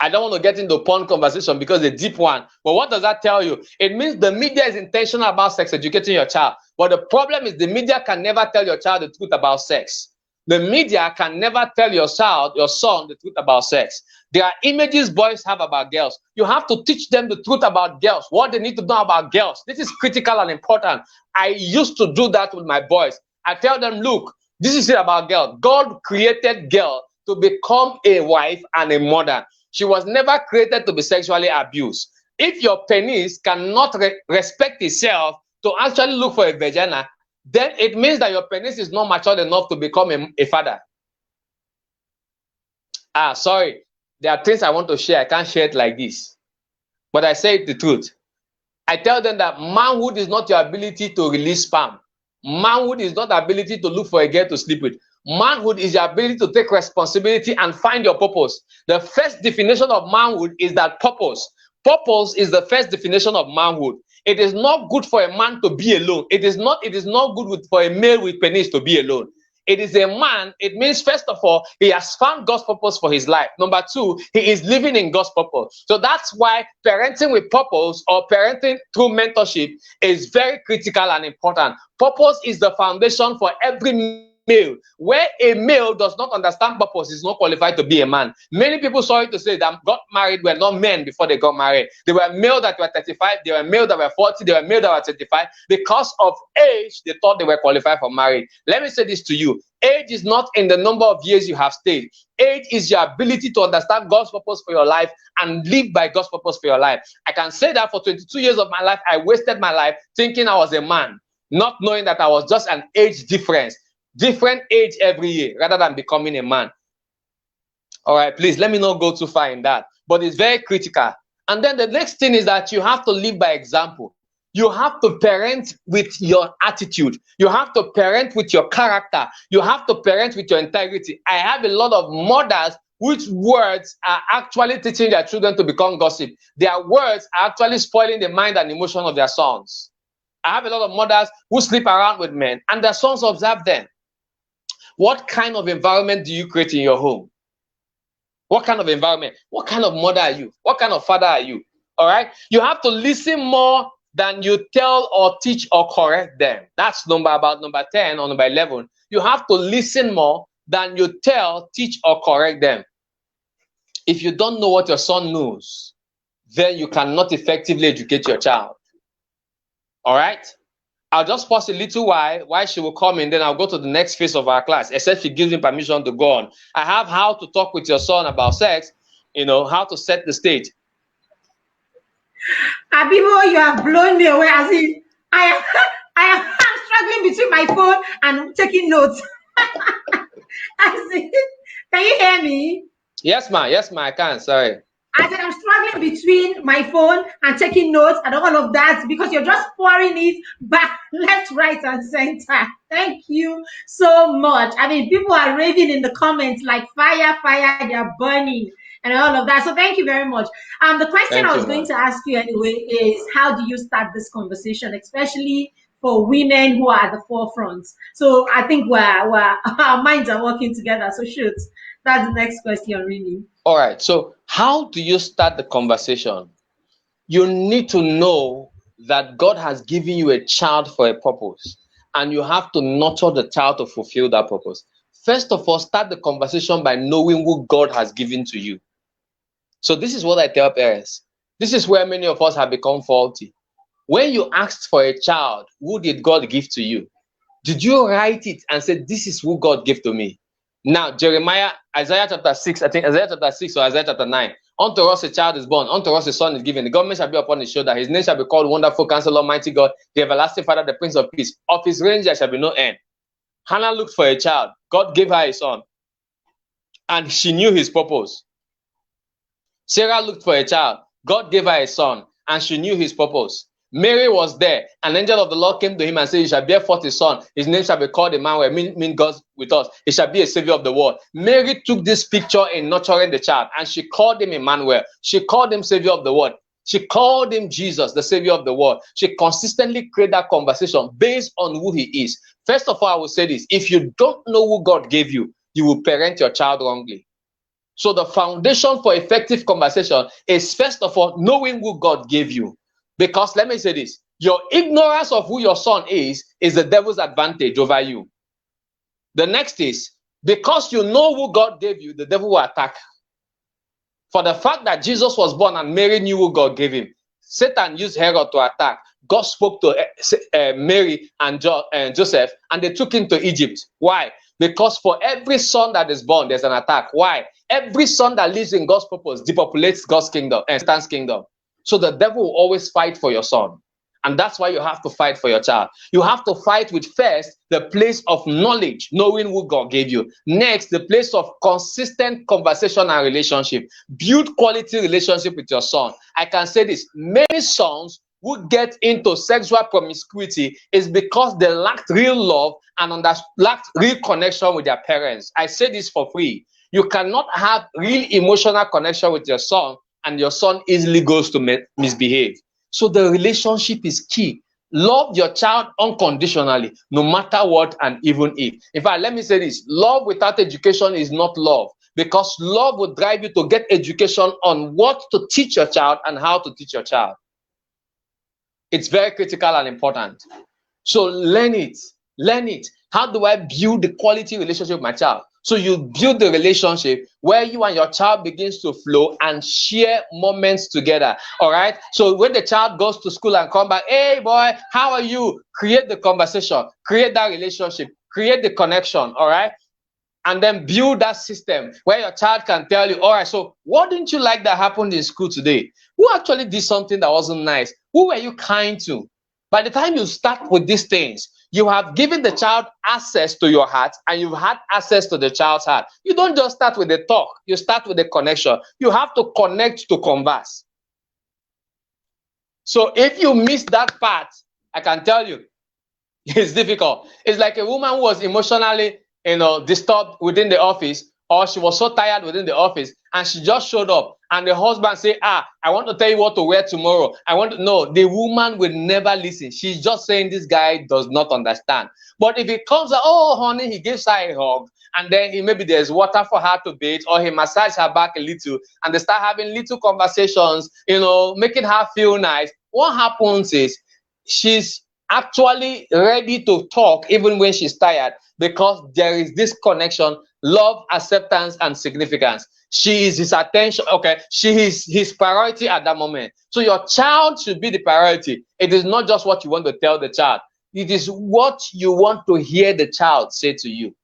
I don't want to get into porn conversation because it's a deep one. But what does that tell you? It means the media is intentional about sex educating your child. But the problem is the media can never tell your child the truth about sex. The media can never tell your child, your son, the truth about sex. There are images boys have about girls. You have to teach them the truth about girls, what they need to know about girls. This is critical and important. I used to do that with my boys. I tell them, look, this is it about girls. God created girl to become a wife and a mother. She was never created to be sexually abused. If your penis cannot respect itself to actually look for a vagina, then it means that your penis is not matured enough to become a father. Sorry. There are things I want to share. I can't share it like this. But I say it the truth. I tell them that manhood is not your ability to release sperm. Manhood is not the ability to look for a girl to sleep with. Manhood is your ability to take responsibility and find your purpose. The first definition of manhood is that purpose. Purpose is the first definition of manhood. It is not good for a man to be alone. It is not good for a male with penis to be alone. It is a man. It means, first of all, he has found God's purpose for his life. Number two, he is living in God's purpose. So that's why parenting with purpose or parenting through mentorship is very critical and important. Purpose is the foundation for every male. Where a male does not understand purpose, is not qualified to be a man. Many people, sorry to say, that got married were not men before they got married. They were male that were 35, they were male that were 40, they were male that were 35. Because of age, they thought they were qualified for marriage. Let me say this to you. Age is not in the number of years you have stayed. Age is your ability to understand God's purpose for your life and live by God's purpose for your life. I can say that for 22 years of my life, I wasted my life thinking I was a man, not knowing that I was just an age difference. Different age every year rather than becoming a man. All right, please let me not go too far in that, but it's very critical. And then the next thing is that you have to live by example. You have to parent with your attitude. You have to parent with your character. You have to parent with your integrity. I have a lot of mothers whose words are actually teaching their children to become gossip. Their words are actually spoiling the mind and emotion of their sons. I have a lot of mothers who sleep around with men and their sons observe them. What kind of environment do you create in your home? What kind of environment? What kind of mother are you? What kind of father are you? All right. You have to listen more than you tell or teach or correct them. That's about number 10 or number 11. You have to listen more than you tell, teach, or correct them. If you don't know what your son knows, then you cannot effectively educate your child. All right. I'll just pause a little while she will come in, then I'll go to the next phase of our class, except she gives me permission to go on. I have how to talk with your son about sex, how to set the stage. Abibo, you have blown me away. As in, I am struggling between my phone and taking notes. As in, can you hear me? Yes, ma. Yes, ma. I can. Sorry. I said I'm struggling between my phone and taking notes and all of that because you're just pouring it back, left, right, and center. Thank you so much. I mean, people are raving in the comments like fire, they're burning and all of that. So thank you very much. The question I was going to ask you anyway is, how do you start this conversation, especially for women who are at the forefront? So I think our minds are working together. So shoot, that's the next question, really. All right. So how do you start the conversation? You need to know that God has given you a child for a purpose, and you have to nurture the child to fulfill that purpose. First of all, start the conversation by knowing who God has given to you. So this is what I tell parents. This is where many of us have become faulty. When you asked for a child, who did God give to you? Did you write it and say, this is who God gave to me? Now, Isaiah chapter 6, I think Isaiah chapter 6 or Isaiah chapter 9. Unto us a child is born, unto us a son is given. The government shall be upon his shoulder. His name shall be called Wonderful Counselor, Mighty God, the Everlasting Father, the Prince of Peace. Of his reign there shall be no end. Hannah looked for a child. God gave her a son, and she knew his purpose. Sarah looked for a child. God gave her a son, and she knew his purpose. Mary was there. An angel of the Lord came to him and said, you shall bear forth a son. His name shall be called Emmanuel, mean God with us. He shall be a savior of the world. Mary took this picture in nurturing the child, and she called him Emmanuel. She called him savior of the world. She called him Jesus, the savior of the world. She consistently created that conversation based on who he is. First of all, I will say this. If you don't know who God gave you, you will parent your child wrongly. So the foundation for effective conversation is, first of all, knowing who God gave you. Because let me say this, your ignorance of who your son is the devil's advantage over you. The next is, because you know who God gave you, the devil will attack. For the fact that Jesus was born and Mary knew who God gave him, Satan used Herod to attack. God spoke to Mary and Joseph, and they took him to Egypt. Why? Because for every son that is born, there's an attack. Why? Every son that lives in God's purpose depopulates God's kingdom and Satan's kingdom. So the devil will always fight for your son. And that's why you have to fight for your child. You have to fight with, first, the place of knowledge, knowing who God gave you. Next, the place of consistent conversation and relationship. Build quality relationship with your son. I can say this, many sons who get into sexual promiscuity is because they lacked real love and lacked real connection with their parents. I say this for free. You cannot have real emotional connection with your son, and your son easily goes to misbehave. So the relationship is key. Love your child unconditionally, no matter what and even if. In fact, let me say this. Love without education is not love, because love will drive you to get education on what to teach your child and how to teach your child. It's very critical and important. So learn it. Learn it. How do I build the quality relationship with my child? So you build the relationship where you and your child begins to flow and share moments together. All right. So when the child goes to school and come back, hey boy, how are you? Create the conversation, create that relationship, create the connection. All right. And then build that system where your child can tell you, all right, so what didn't you like that happened in school today? Who actually did something that wasn't nice? Who were you kind to? By the time you start with these things, you have given the child access to your heart, and you've had access to the child's heart. You don't just start with the talk, you start with the connection. You have to connect to converse. So if you miss that part, I can tell you, it's difficult. It's like a woman who was emotionally, disturbed within the office, or she was so tired within the office, and she just showed up, and the husband say, I want to tell you what to wear tomorrow. I want to know. The woman will never listen. She's just saying this guy does not understand. But if it comes out, oh honey, he gives her a hug, and then maybe there's water for her to bathe, or he massages her back a little, and they start having little conversations, making her feel nice. What happens is she's actually ready to talk even when she's tired, because there is this connection, love, acceptance, and significance. She is his attention. Okay, she is his priority at that moment. So your child should be the priority. It is not just what you want to tell the child. It is what you want to hear the child say to you.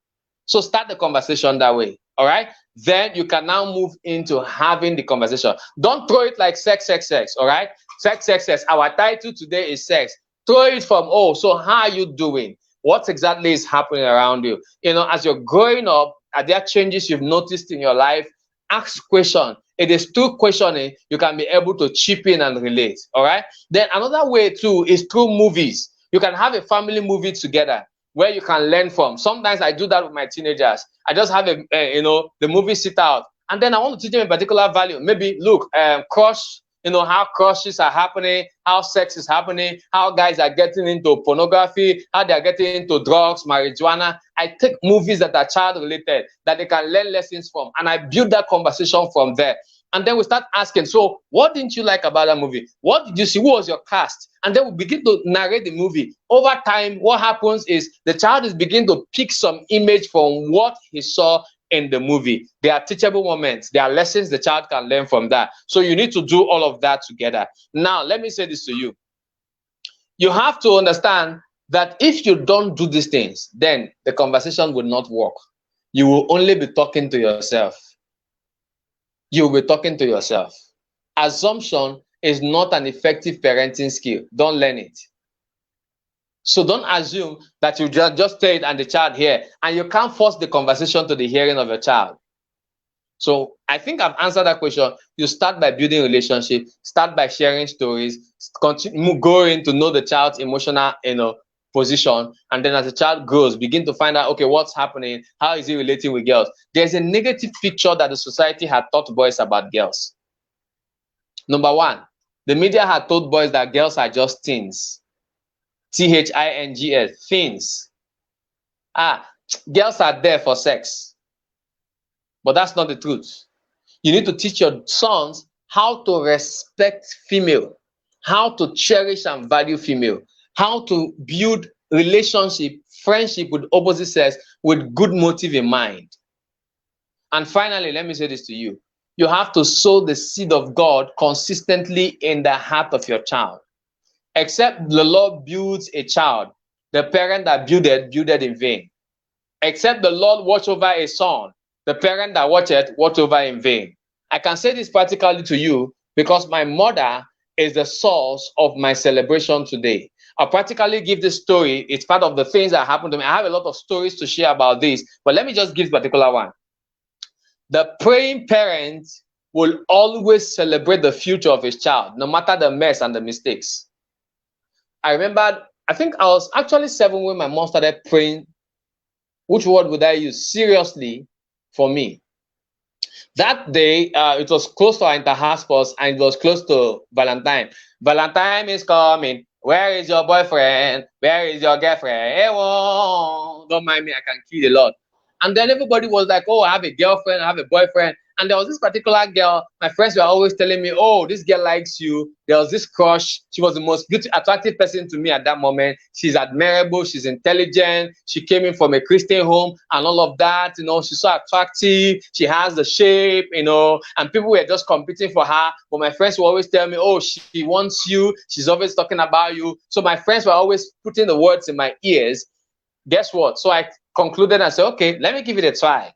So start the conversation that way. All right. Then you can now move into having the conversation. Don't throw it like sex. All right. Sex. Our title today is sex. Throw it from, so how are you doing? What exactly is happening around you? As you're growing up, are there changes you've noticed in your life? Ask questions. It is through questioning you can be able to chip in and relate. All right. Then another way too is through movies. You can have a family movie together where you can learn from. Sometimes I do that with my teenagers. I just have the movie sit out, and then I want to teach them a particular value. Maybe look, crush. How crushes are happening, how sex is happening, how guys are getting into pornography, how they are getting into drugs, marijuana. I take movies that are child related, that they can learn lessons from, and I build that conversation from there. And then we start asking, so what didn't you like about that movie? What did you see? Who was your cast? And then we begin to narrate the movie. Over time, what happens is the child is beginning to pick some image from what he saw in the movie. There are teachable moments. There are lessons the child can learn from that. So you need to do all of that together. Now, let me say this to you. You have to understand that if you don't do these things, then the conversation will not work. You will only be talking to yourself. You will be talking to yourself. Assumption is not an effective parenting skill. Don't learn it. So don't assume that you just say it and the child hear, and you can't force the conversation to the hearing of your child. So I think I've answered that question. You start by building relationship, start by sharing stories, continue going to know the child's emotional, position, and then as the child grows, begin to find out, okay, what's happening, how is he relating with girls. There's a negative picture that the society had taught boys about girls. Number one, the media had told boys that girls are just things. Things, things. Girls are there for sex. But that's not the truth. You need to teach your sons how to respect female, how to cherish and value female, how to build relationship, friendship with opposite sex with good motive in mind. And finally, let me say this to you. You have to sow the seed of God consistently in the heart of your child. Except the Lord builds a child, the parent that builded in vain. Except the Lord watch over a son, the parent that watch over in vain. I can say this practically to you because my mother is the source of my celebration today. I'll practically give this story. It's part of the things that happened to me. I have a lot of stories to share about this, but let me just give this particular one. The praying parent will always celebrate the future of his child, no matter the mess and the mistakes. I remember, I think I was actually 7 when my mom started praying. Which word would I use? Seriously, for me. That day, it was close to our inter-house and it was close to Valentine. Valentine is coming. Where is your boyfriend? Where is your girlfriend? Hey, whoa. Don't mind me, I can kill a lot. And then everybody was like, oh, I have a girlfriend, I have a boyfriend. And there was this particular girl, my friends were always telling me, oh, this girl likes you. There was this crush. She was the most beautiful, attractive person to me at that moment. She's admirable. She's intelligent. She came in from a Christian home and all of that. She's so attractive. She has the shape, and people were just competing for her. But my friends will always tell me, oh, she wants you. She's always talking about you. So my friends were always putting the words in my ears. Guess what? So I concluded and said, okay, let me give it a try.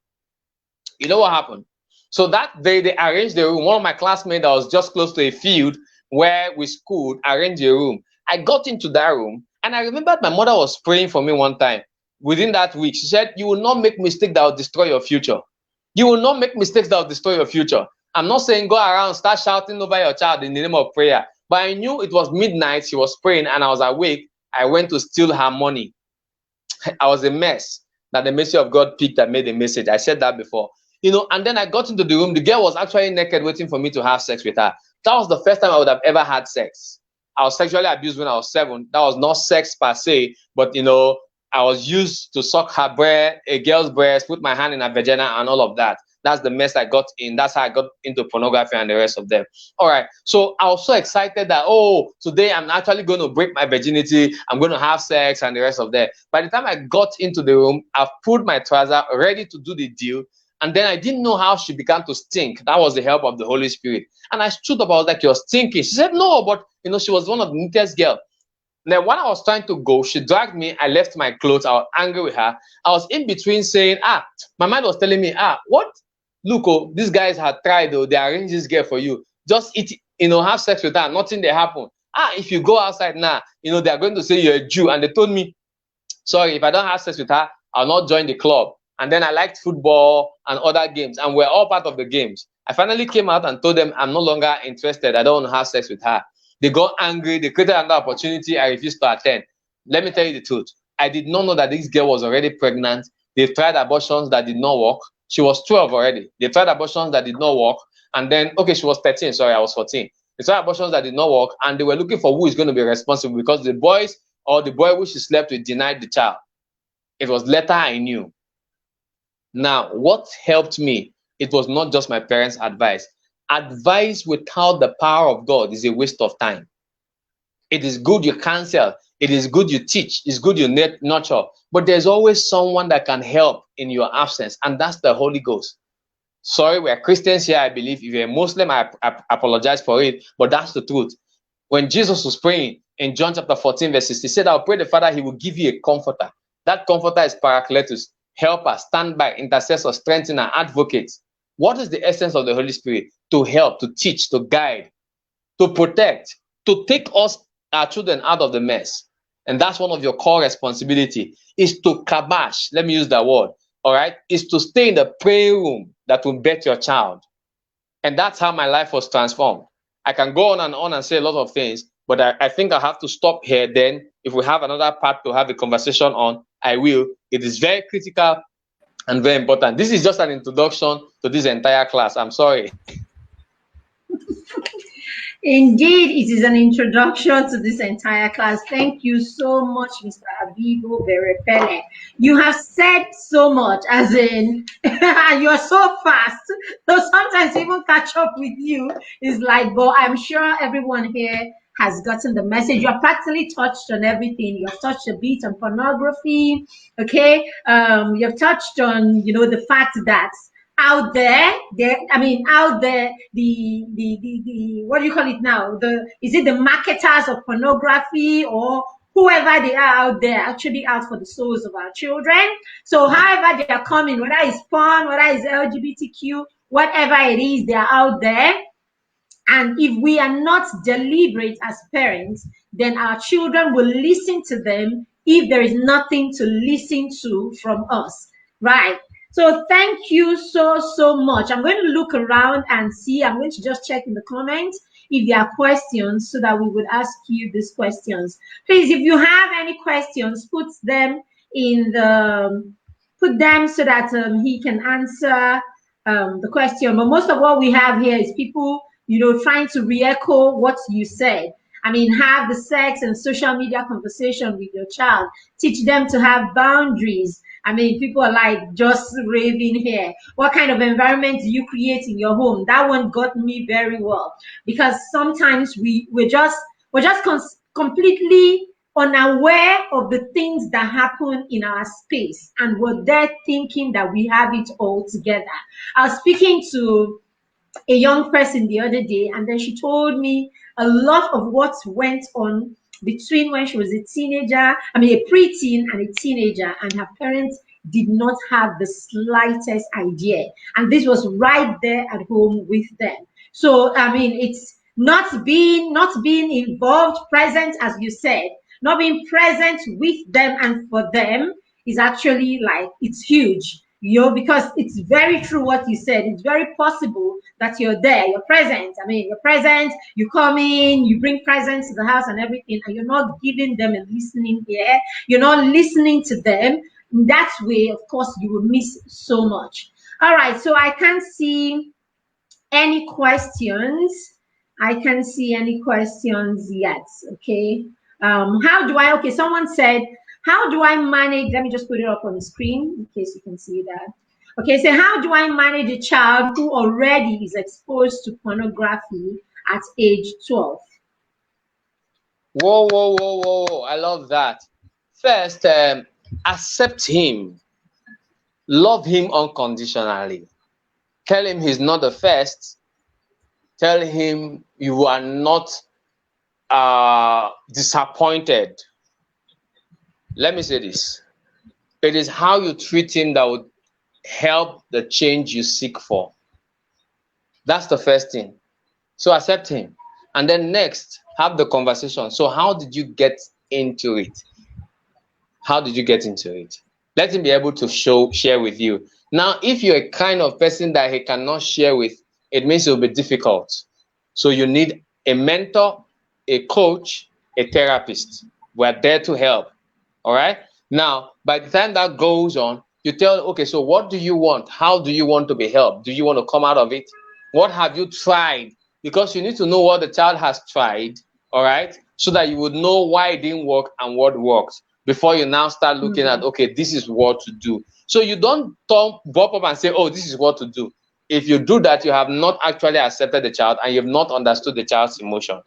You know what happened? So that day they arranged the room. One of my classmates that was just close to a field where we schooled arranged a room. I got into that room and I remembered my mother was praying for me one time. Within that week, she said, you will not make mistakes that will destroy your future. You will not make mistakes that will destroy your future. I'm not saying go around, start shouting over your child in the name of prayer. But I knew it was midnight, she was praying and I was awake. I went to steal her money. I was a mess that the mercy of God picked and made a message. I said that before. And then I got into the room. The girl was actually naked waiting for me to have sex with her. That was the first time I would have ever had sex. I was sexually abused when I was 7. That was not sex per se, but I was used to suck her breast, a girl's breast, put my hand in her vagina and all of that. That's the mess I got in. That's how I got into pornography and the rest of them. All right. So I was so excited that, oh, today I'm actually going to break my virginity. I'm going to have sex and the rest of that. By the time I got into the room, I've pulled my trouser, ready to do the deal. And then I didn't know how she began to stink. That was the help of the Holy Spirit. And I stood up, I was like, you're stinking. She said, no, but she was one of the neatest girls. Then when I was trying to go, she dragged me. I left my clothes. I was angry with her. I was in between saying, my mind was telling me, what? Look, oh, these guys had tried, though. They arranged this girl for you. Just eat, have sex with her. Nothing they happen. If you go outside now, they're going to say you're a Jew. And they told me, sorry, if I don't have sex with her, I'll not join the club. And then I liked football and other games, and we're all part of the games. I finally came out and told them I'm no longer interested. I don't want to have sex with her. They got angry. They created another opportunity. I refused to attend. Let me tell you the truth. I did not know that this girl was already pregnant. They tried abortions that did not work. She was 12 already. They tried abortions that did not work. And then, okay, she was 13. Sorry, I was 14. They tried abortions that did not work. And they were looking for who is going to be responsible because the boy who she slept with denied the child. It was later I knew. Now, what helped me, it was not just my parents' advice. Advice without the power of God is a waste of time. It is good you counsel. It is good you teach. It's good you nurture. But there's always someone that can help in your absence, and that's the Holy Ghost. Sorry, we're Christians here, I believe. If you're a Muslim, I apologize for it, but that's the truth. When Jesus was praying in John chapter 14, verse 6, he said, I'll pray the Father, he will give you a comforter. That comforter is Paracletus, helper, standby, intercessor, strengthener, advocate. What is the essence of the Holy Spirit? To help, to teach, to guide, to protect, to take us, our children, out of the mess. And that's one of your core responsibility, is to kabash, let me use that word, all right, is to stay in the praying room that will bet your child. And that's how my life was transformed. I can go on and say a lot of things, but I think I have to stop here. Then if we have another part to have a conversation on, I will. It is very critical and very important. This is just an introduction to this entire class. I'm sorry. Indeed, it is an introduction to this entire class. Thank you so much, Mr. Abibo Verepele. You have said so much, as in, you're so fast. So sometimes even catch up with you is like, but I'm sure everyone here has gotten the message. You have practically touched on everything. You have touched a bit on pornography, okay? You have touched on, the fact that out there, the what do you call it now? Is it the marketers of pornography, or whoever they are out there, actually out for the souls of our children? So however they are coming, whether it's porn, whether it's LGBTQ, whatever it is, they are out there. And if we are not deliberate as parents, then our children will listen to them if there is nothing to listen to from us, right? So thank you so much. I'm going to look around and see. I'm going to just check in the comments if there are questions, so that we would ask you these questions. Please, if you have any questions, put them so that he can answer the question. But most of what we have here is people, trying to re-echo what you said. I mean, have the sex and social media conversation with your child. Teach them to have boundaries. I mean, people are like just raving here. What kind of environment do you create in your home? That one got me very well, because sometimes we're just completely unaware of the things that happen in our space, and we're there thinking that we have it all together. I was speaking to a young person the other day, and then she told me a lot of what went on between when she was a teenager, a preteen and a teenager, and her parents did not have the slightest idea. And this was right there at home with them. So, it's not being involved, present, as you said, not being present with them and for them is actually like, it's huge. Because it's very true what you said. It's very possible that you're there, you're present. You're present, you come in, you bring presents to the house and everything, and you're not giving them a listening ear. You're not listening to them. In that way, of course, you will miss so much. All right, so I can't see any questions. I can't see any questions yet, okay? Okay, someone said, how do I manage, let me just put it up on the screen in case you can see that. Okay, so how do I manage a child who already is exposed to pornography at age 12? Whoa. I love that. First, accept him. Love him unconditionally. Tell him he's not the first. Tell him you are not disappointed. Let me say this. It is how you treat him that would help the change you seek for. That's the first thing. So accept him. And then next, have the conversation. So how did you get into it? How did you get into it? Let him be able to share with you. Now, if you're a kind of person that he cannot share with, it means it will be difficult. So you need a mentor, a coach, a therapist. We're there to help. All right. Now, by the time that goes on, you tell, okay, so what do you want? How do you want to be helped? Do you want to come out of it? What have you tried? Because you need to know what the child has tried, all right, so that you would know why it didn't work and what worked before you now start looking at, okay, this is what to do. So you don't bop up and say, oh, this is what to do. If you do that, you have not actually accepted the child and you have not understood the child's emotion.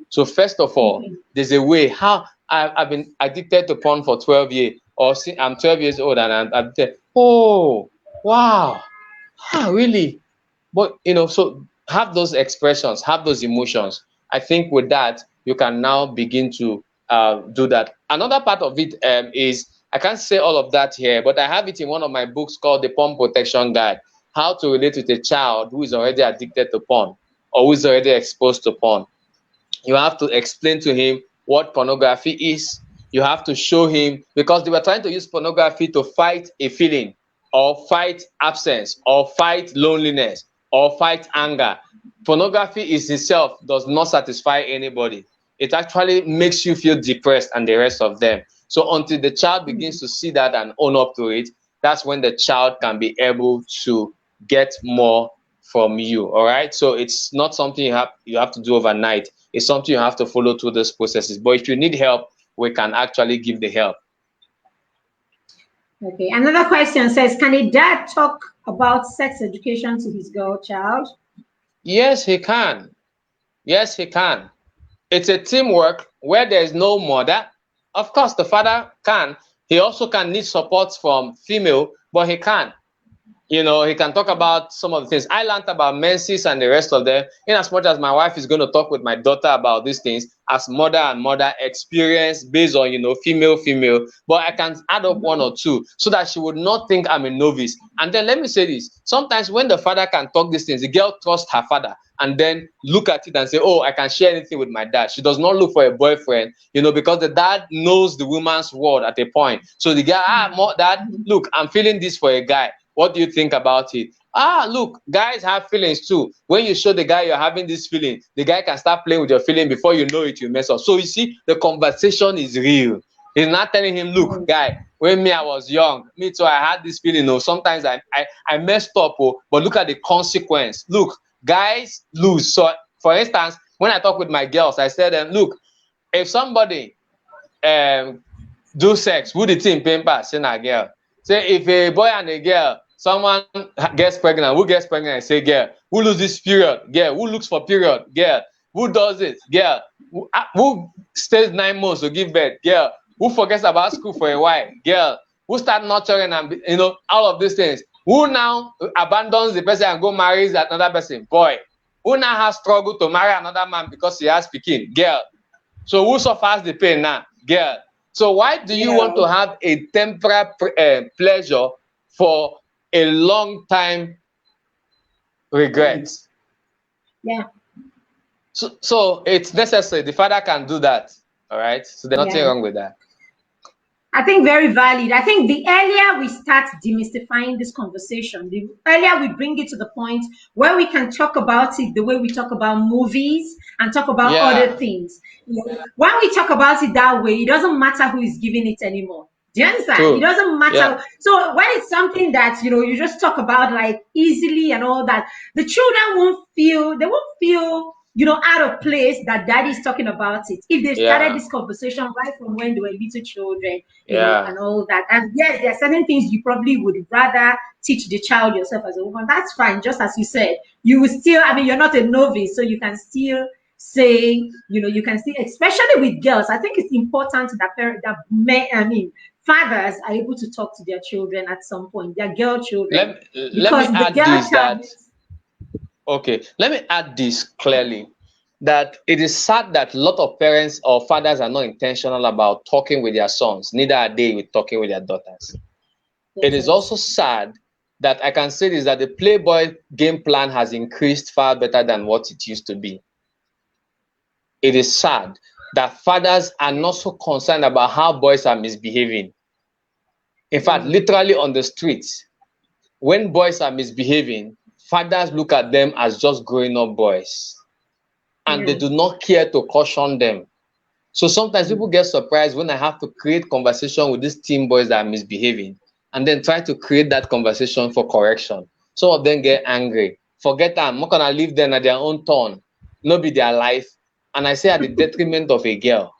So first of all, there's a way. How I've been addicted to porn for 12 years, or I'm 12 years old and I'm addicted. Oh, wow. Really? But, so have those expressions, have those emotions. I think with that, you can now begin to do that. Another part of it is, I can't say all of that here, but I have it in one of my books called the Porn Protection Guide, how to relate with a child who is already addicted to porn or who is already exposed to porn. You have to explain to him what pornography is. You have to show him, because they were trying to use pornography to fight a feeling, or fight absence, or fight loneliness, or fight anger. Pornography is itself does not satisfy anybody. It actually makes you feel depressed and the rest of them. So until the child begins to see that and own up to it, that's when the child can be able to get more from you. All right. So it's not something you have to do overnight. It's something you have to follow through those processes. But if you need help, we can actually give the help. Okay. Another question says, can a dad talk about sex education to his girl child? Yes, he can. Yes, he can. It's a teamwork where there is no mother. Of course, the father can. He also can need support from female, but he can. You know, he can talk about some of the things. I learned about menses and the rest of them, in as much as my wife is going to talk with my daughter about these things as mother and mother experience based on, you know, female. But I can add up one or two so that she would not think I'm a novice. And then let me say this. Sometimes when the father can talk these things, the girl trusts her father and then look at it and say, oh, I can share anything with my dad. She does not look for a boyfriend, you know, because the dad knows the woman's word at a point. So the guy, dad, look, I'm feeling this for a guy. What do you think about it? Look, guys have feelings too. When you show the guy you're having this feeling, the guy can start playing with your feeling. Before you know it, you mess up. So you see, the conversation is real. He's not telling him, look, guy, when I was young, me too, I had this feeling. Oh, sometimes I messed up, but look at the consequence. Look, guys lose. So, for instance, when I talk with my girls, I said, look, if somebody do sex, who the team paper, say a girl. Say if a boy and a girl, someone gets pregnant, who gets pregnant? I say girl. Who loses period? Girl. Who looks for period? Girl. Who does it? Girl. Who stays 9 months to give birth? Girl. Who forgets about school for a while? Girl. Who start nurturing and, you know, all of these things? Who now abandons the person and go marries another person? Boy. Who now has struggled to marry another man because he has pikin? Girl. So who suffers the pain now? Girl. So why do you want to have a temporary pleasure for a long time regret? Yeah. So it's necessary. The father can do that. All right. So there's nothing wrong with that. I think very valid. I think the earlier we start demystifying this conversation, the earlier we bring it to the point where we can talk about it the way we talk about movies and talk about other things. You know, when we talk about it that way, it doesn't matter who is giving it anymore. Do you understand? True. It doesn't matter. Yeah. So when it's something that, you know, you just talk about like easily and all that, the children won't feel, you know, out of place that daddy's talking about it. If they started this conversation right from when they were little children, you know, and all that. And yes, there are certain things you probably would rather teach the child yourself as a woman. That's fine. Just as you said, you will still, I mean, you're not a novice, so you can still say, you know, you can still, especially with girls, I think it's important that fathers are able to talk to their children at some point, their girl children. Let me add this. Okay, let me add this clearly, that it is sad that a lot of parents or fathers are not intentional about talking with their sons, neither are they with talking with their daughters. Yes. It is also sad that I can say this, that the Playboy game plan has increased far better than what it used to be. It is sad that fathers are not so concerned about how boys are misbehaving. In fact, literally on the streets, when boys are misbehaving, fathers look at them as just growing up boys, and they do not care to caution them. So sometimes people get surprised when I have to create conversation with these teen boys that are misbehaving and then try to create that conversation for correction. Some of them get angry. Forget them. I'm not going to leave them at their own turn. Not be their life. And I say at the detriment of a girl,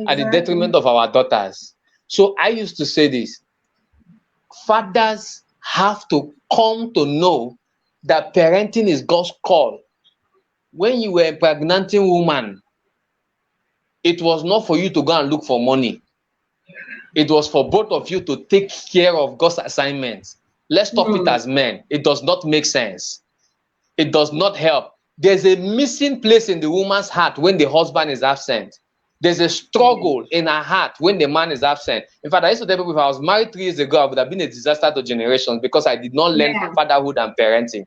at the detriment of our daughters. So I used to say this. Fathers have to come to know that parenting is God's call. When you were a pregnanting woman, it was not for you to go and look for money. It was for both of you to take care of God's assignments. Let's stop it as men. It does not make sense. It does not help. there's a missing place in the woman's heart when the husband is absent. There's a struggle in her heart when the man is absent. In fact, I used to tell people, if I was married 3 years ago, I would have been a disaster to generations because I did not learn fatherhood and parenting.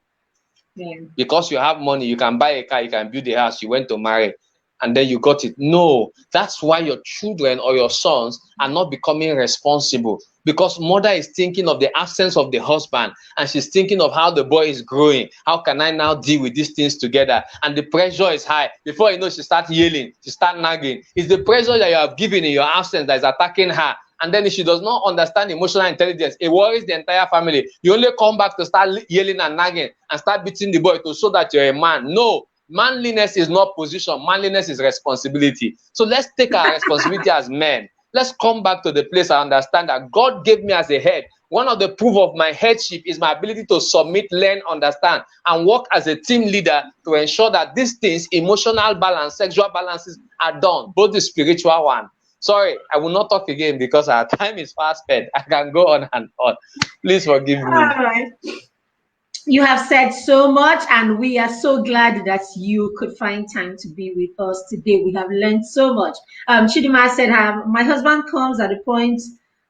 Because you have money, you can buy a car, you can build a house, you went to marry, and then you got it. No, that's why your children or your sons are not becoming responsible, because mother is thinking of the absence of the husband, and she's thinking of how the boy is growing. How can I now deal with these things together? And the pressure is high. Before you know, she starts yelling, she starts nagging. It's the pressure that you have given in your absence that is attacking her. And then if she does not understand emotional intelligence, it worries the entire family. You only come back to start yelling and nagging and start beating the boy to show that you're a man. No, manliness is not position. Manliness is responsibility. So let's take our responsibility as men. Let's come back to the place I understand that God gave me as a head. One of the proof of my headship is my ability to submit, learn, understand, and work as a team leader to ensure that these things, emotional balance, sexual balances, are done, both the spiritual one. Sorry, I will not talk again because our time is fast spent. I can go on and on. Please forgive me. All right. You have said so much, and we are so glad that you could find time to be with us today. We have learned so much. Chidima said, my husband comes at a point,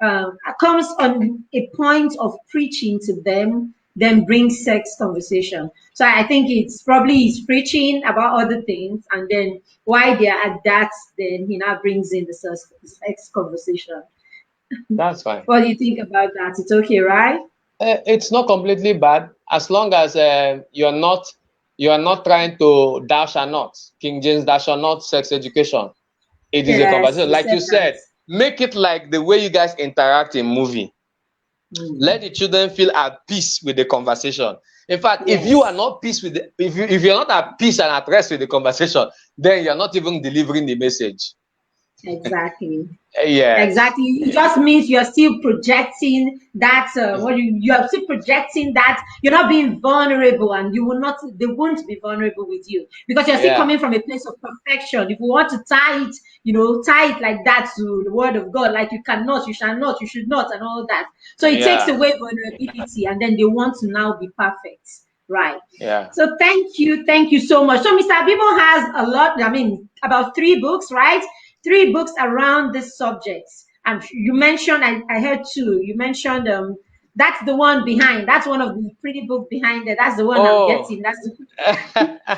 comes on a point of preaching to them, then brings sex conversation. So I think it's probably he's preaching about other things, and then while they're at that, then he now brings in the sex conversation. That's fine. What do you think about that? It's okay, right? It's not completely bad, as long as you are not trying to thou shall not. King James, thou shall not sex education. It is a conversation. Like you said, make it like the way you guys interact in movie. Let the children feel at peace with the conversation. In fact, if you are not peace with if you're not at peace and at rest with the conversation, then you're not even delivering the message. Exactly. Yeah. Exactly. It just means you're still projecting that. You are still projecting that you're not being vulnerable, and you will not. They won't be vulnerable with you because you're still coming from a place of perfection. If you want to tie it, tie it like that to the word of God, like you cannot, you shall not, you should not, and all that. So it takes away vulnerability, and then they want to now be perfect. Right. Yeah. So thank you so much. So Mr. Abibo has a lot. I mean, about 3 books, right? 3 books around this subject. And you mentioned, I heard 2. You mentioned that's the one behind. That's one of the pretty book behind it. That's the one I'm getting. That's the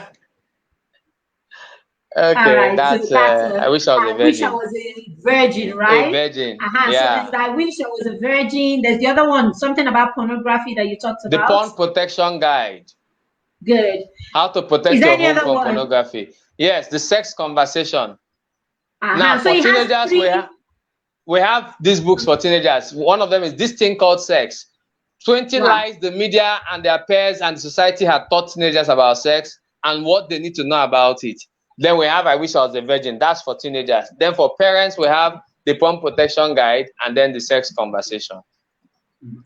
okay, right, that's, so I wish I was a virgin. I wish I was a virgin, right? A virgin. Yeah. So I wish I was a virgin. There's the other one, something about pornography that you talked about. The Porn Protection Guide. Good. How to protect your home from pornography. Yes, the sex conversation. Now, so for teenagers, we have these books for teenagers. One of them is This Thing Called Sex. 20 lies the media and their peers and society have taught teenagers about sex and what they need to know about it. Then we have I Wish I Was a Virgin. That's for teenagers. Then for parents, we have the Porn Protection Guide and then the sex conversation.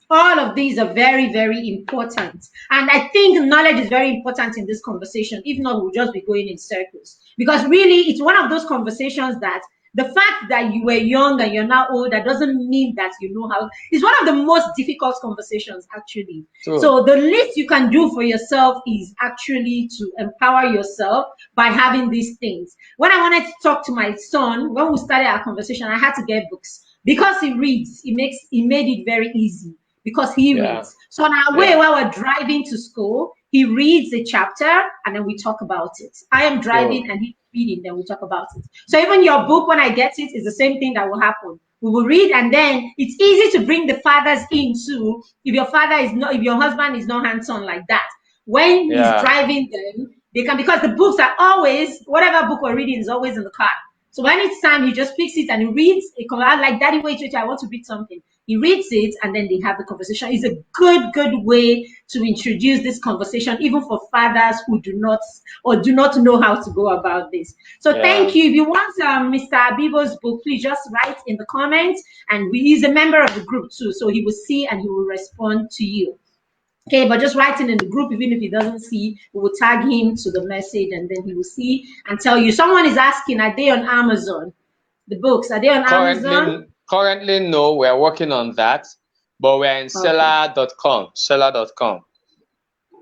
All of these are very, very important. And I think knowledge is very important in this conversation. If not, we'll just be going in circles. Because really, it's one of those conversations that the fact that you were young and you're now old, that doesn't mean that you know how. It's one of the most difficult conversations, actually. True. So the least you can do for yourself is actually to empower yourself by having these things. When I wanted to talk to my son, when we started our conversation, I had to get books. Because he reads, he made it very easy because he reads. So on our way, while we're driving to school, he reads a chapter and then we talk about it. I am driving and he's reading, then we talk about it. So even your book, when I get it, is the same thing that will happen. We will read, and then it's easy to bring the fathers in too. If your husband is not hands-on like that, when he's driving them, they can, because the books are always, whatever book we're reading is always in the car. So when it's time, he just picks it and he reads a command like, Daddy, wait, I want to read something. He reads it and then they have the conversation. It's a good way to introduce this conversation, even for fathers who do not know how to go about this. So thank you. If you want Mr. Abibo's book, please just write in the comments. And he's a member of the group too. So he will see and he will respond to you. Okay, but just writing in the group, even if he doesn't see, we will tag him to the message and then he will see and tell you. Someone is asking, are they on Amazon? The books, are they on Amazon? Currently, no, we're working on that, but we're in seller.com. Seller.com.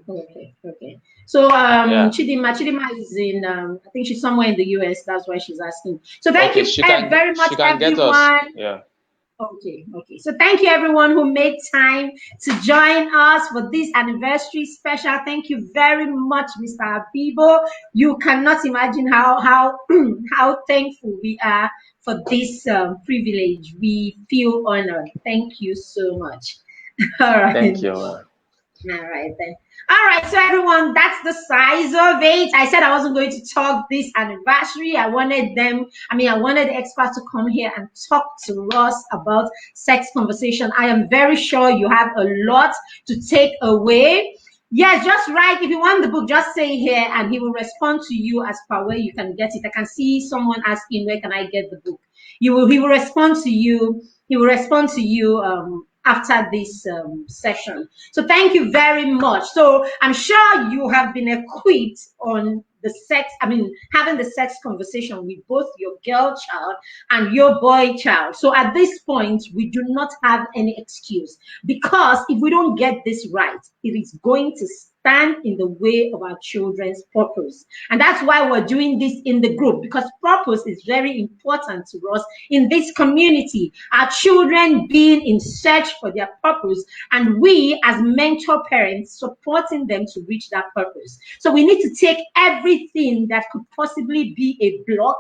Okay, okay. So Yeah. Chidima is in I think she's somewhere in the US. That's why she's asking. So thank Okay, you very much, she can get us. everyone. Yeah. Okay, okay. So thank you everyone who made time to join us for this anniversary special. Thank you very much, Mr. Abibo. You cannot imagine how how thankful we are for this privilege. We feel honored. Thank you so much. All Thank right. you. All right then. All right, so everyone, that's the size of it. I said I wasn't going to talk this anniversary. I wanted the experts to come here and talk to us about sex conversation. I am very sure you have a lot to take away. Yes, just write. If you want the book, just say here and he will respond to you as per where you can get it. I can see someone asking, where can I get the book? He will respond to you. He will respond to you after this session. So thank you very much. So I'm sure you have been equipped on the sex, having the sex conversation with both your girl child and your boy child. So at this point, we do not have any excuse, because if we don't get this right, it is going to stand in the way of our children's purpose. And that's why we're doing this in the group, because purpose is very important to us in this community. Our children being in search for their purpose, and we as mentor parents supporting them to reach that purpose. So we need to take everything that could possibly be a block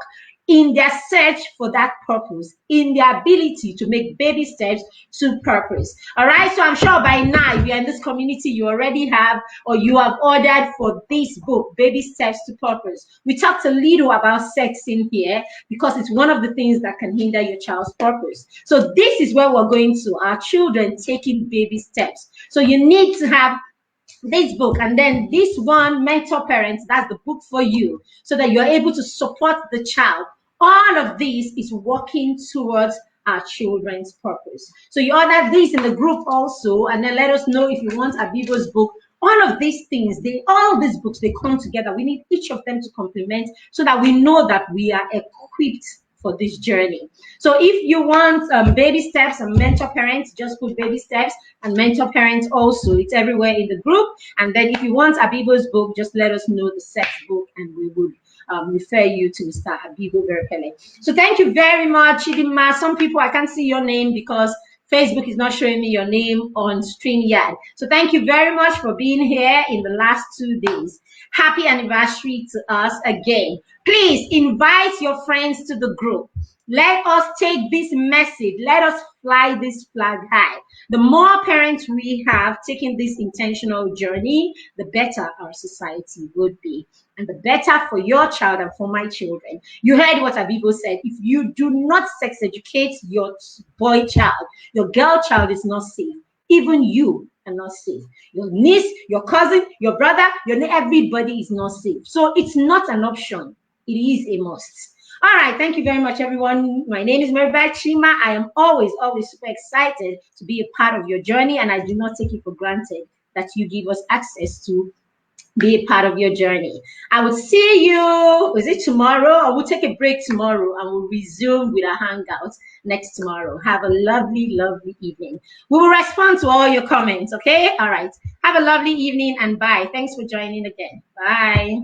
in their search for that purpose, in their ability to make baby steps to purpose. All right. So I'm sure by now, if you're in this community, you already have, or you have ordered for this book, Baby Steps to Purpose. We talked a little about sex in here because it's one of the things that can hinder your child's purpose. So this is where we're going to our children taking baby steps. So you need to have this book, and then this one, Mentor Parents, that's the book for you, so that you're able to support the child. All of this is working towards our children's purpose. So you order this in the group also, and then let us know if you want Abibo's book. All of these things, all these books, they come together. We need each of them to complement, so that we know that we are equipped for this journey. So if you want baby steps and mentor parents, just put baby steps and mentor parents also. It's everywhere in the group. And then if you want Abibo's book, just let us know the sex book, and we would refer you to Mr. Abibo Berkele. So thank you very much, Chidima. Some people, I can't see your name because Facebook is not showing me your name on StreamYard. So thank you very much for being here in the last 2 days. Happy anniversary to us again. Please invite your friends to the group. Let us take this message. Let us fly this flag high. The more parents we have taking this intentional journey, the better our society would be, and the better for your child and for my children. You heard what Abibo said. If you do not sex educate your boy child, your girl child is not safe. Even you are not safe. Your niece, your cousin, your brother, everybody is not safe. So it's not an option. It is a must. All right. Thank you very much, everyone. My name is Maribeth Chima. I am always super excited to be a part of your journey, and I do not take it for granted that you give us access to be a part of your journey. I will see you, is it tomorrow? Or we'll take a break tomorrow and we'll resume with our hangouts next tomorrow. Have a lovely, lovely evening. We will respond to all your comments, okay? All right. Have a lovely evening and bye. Thanks for joining again. Bye.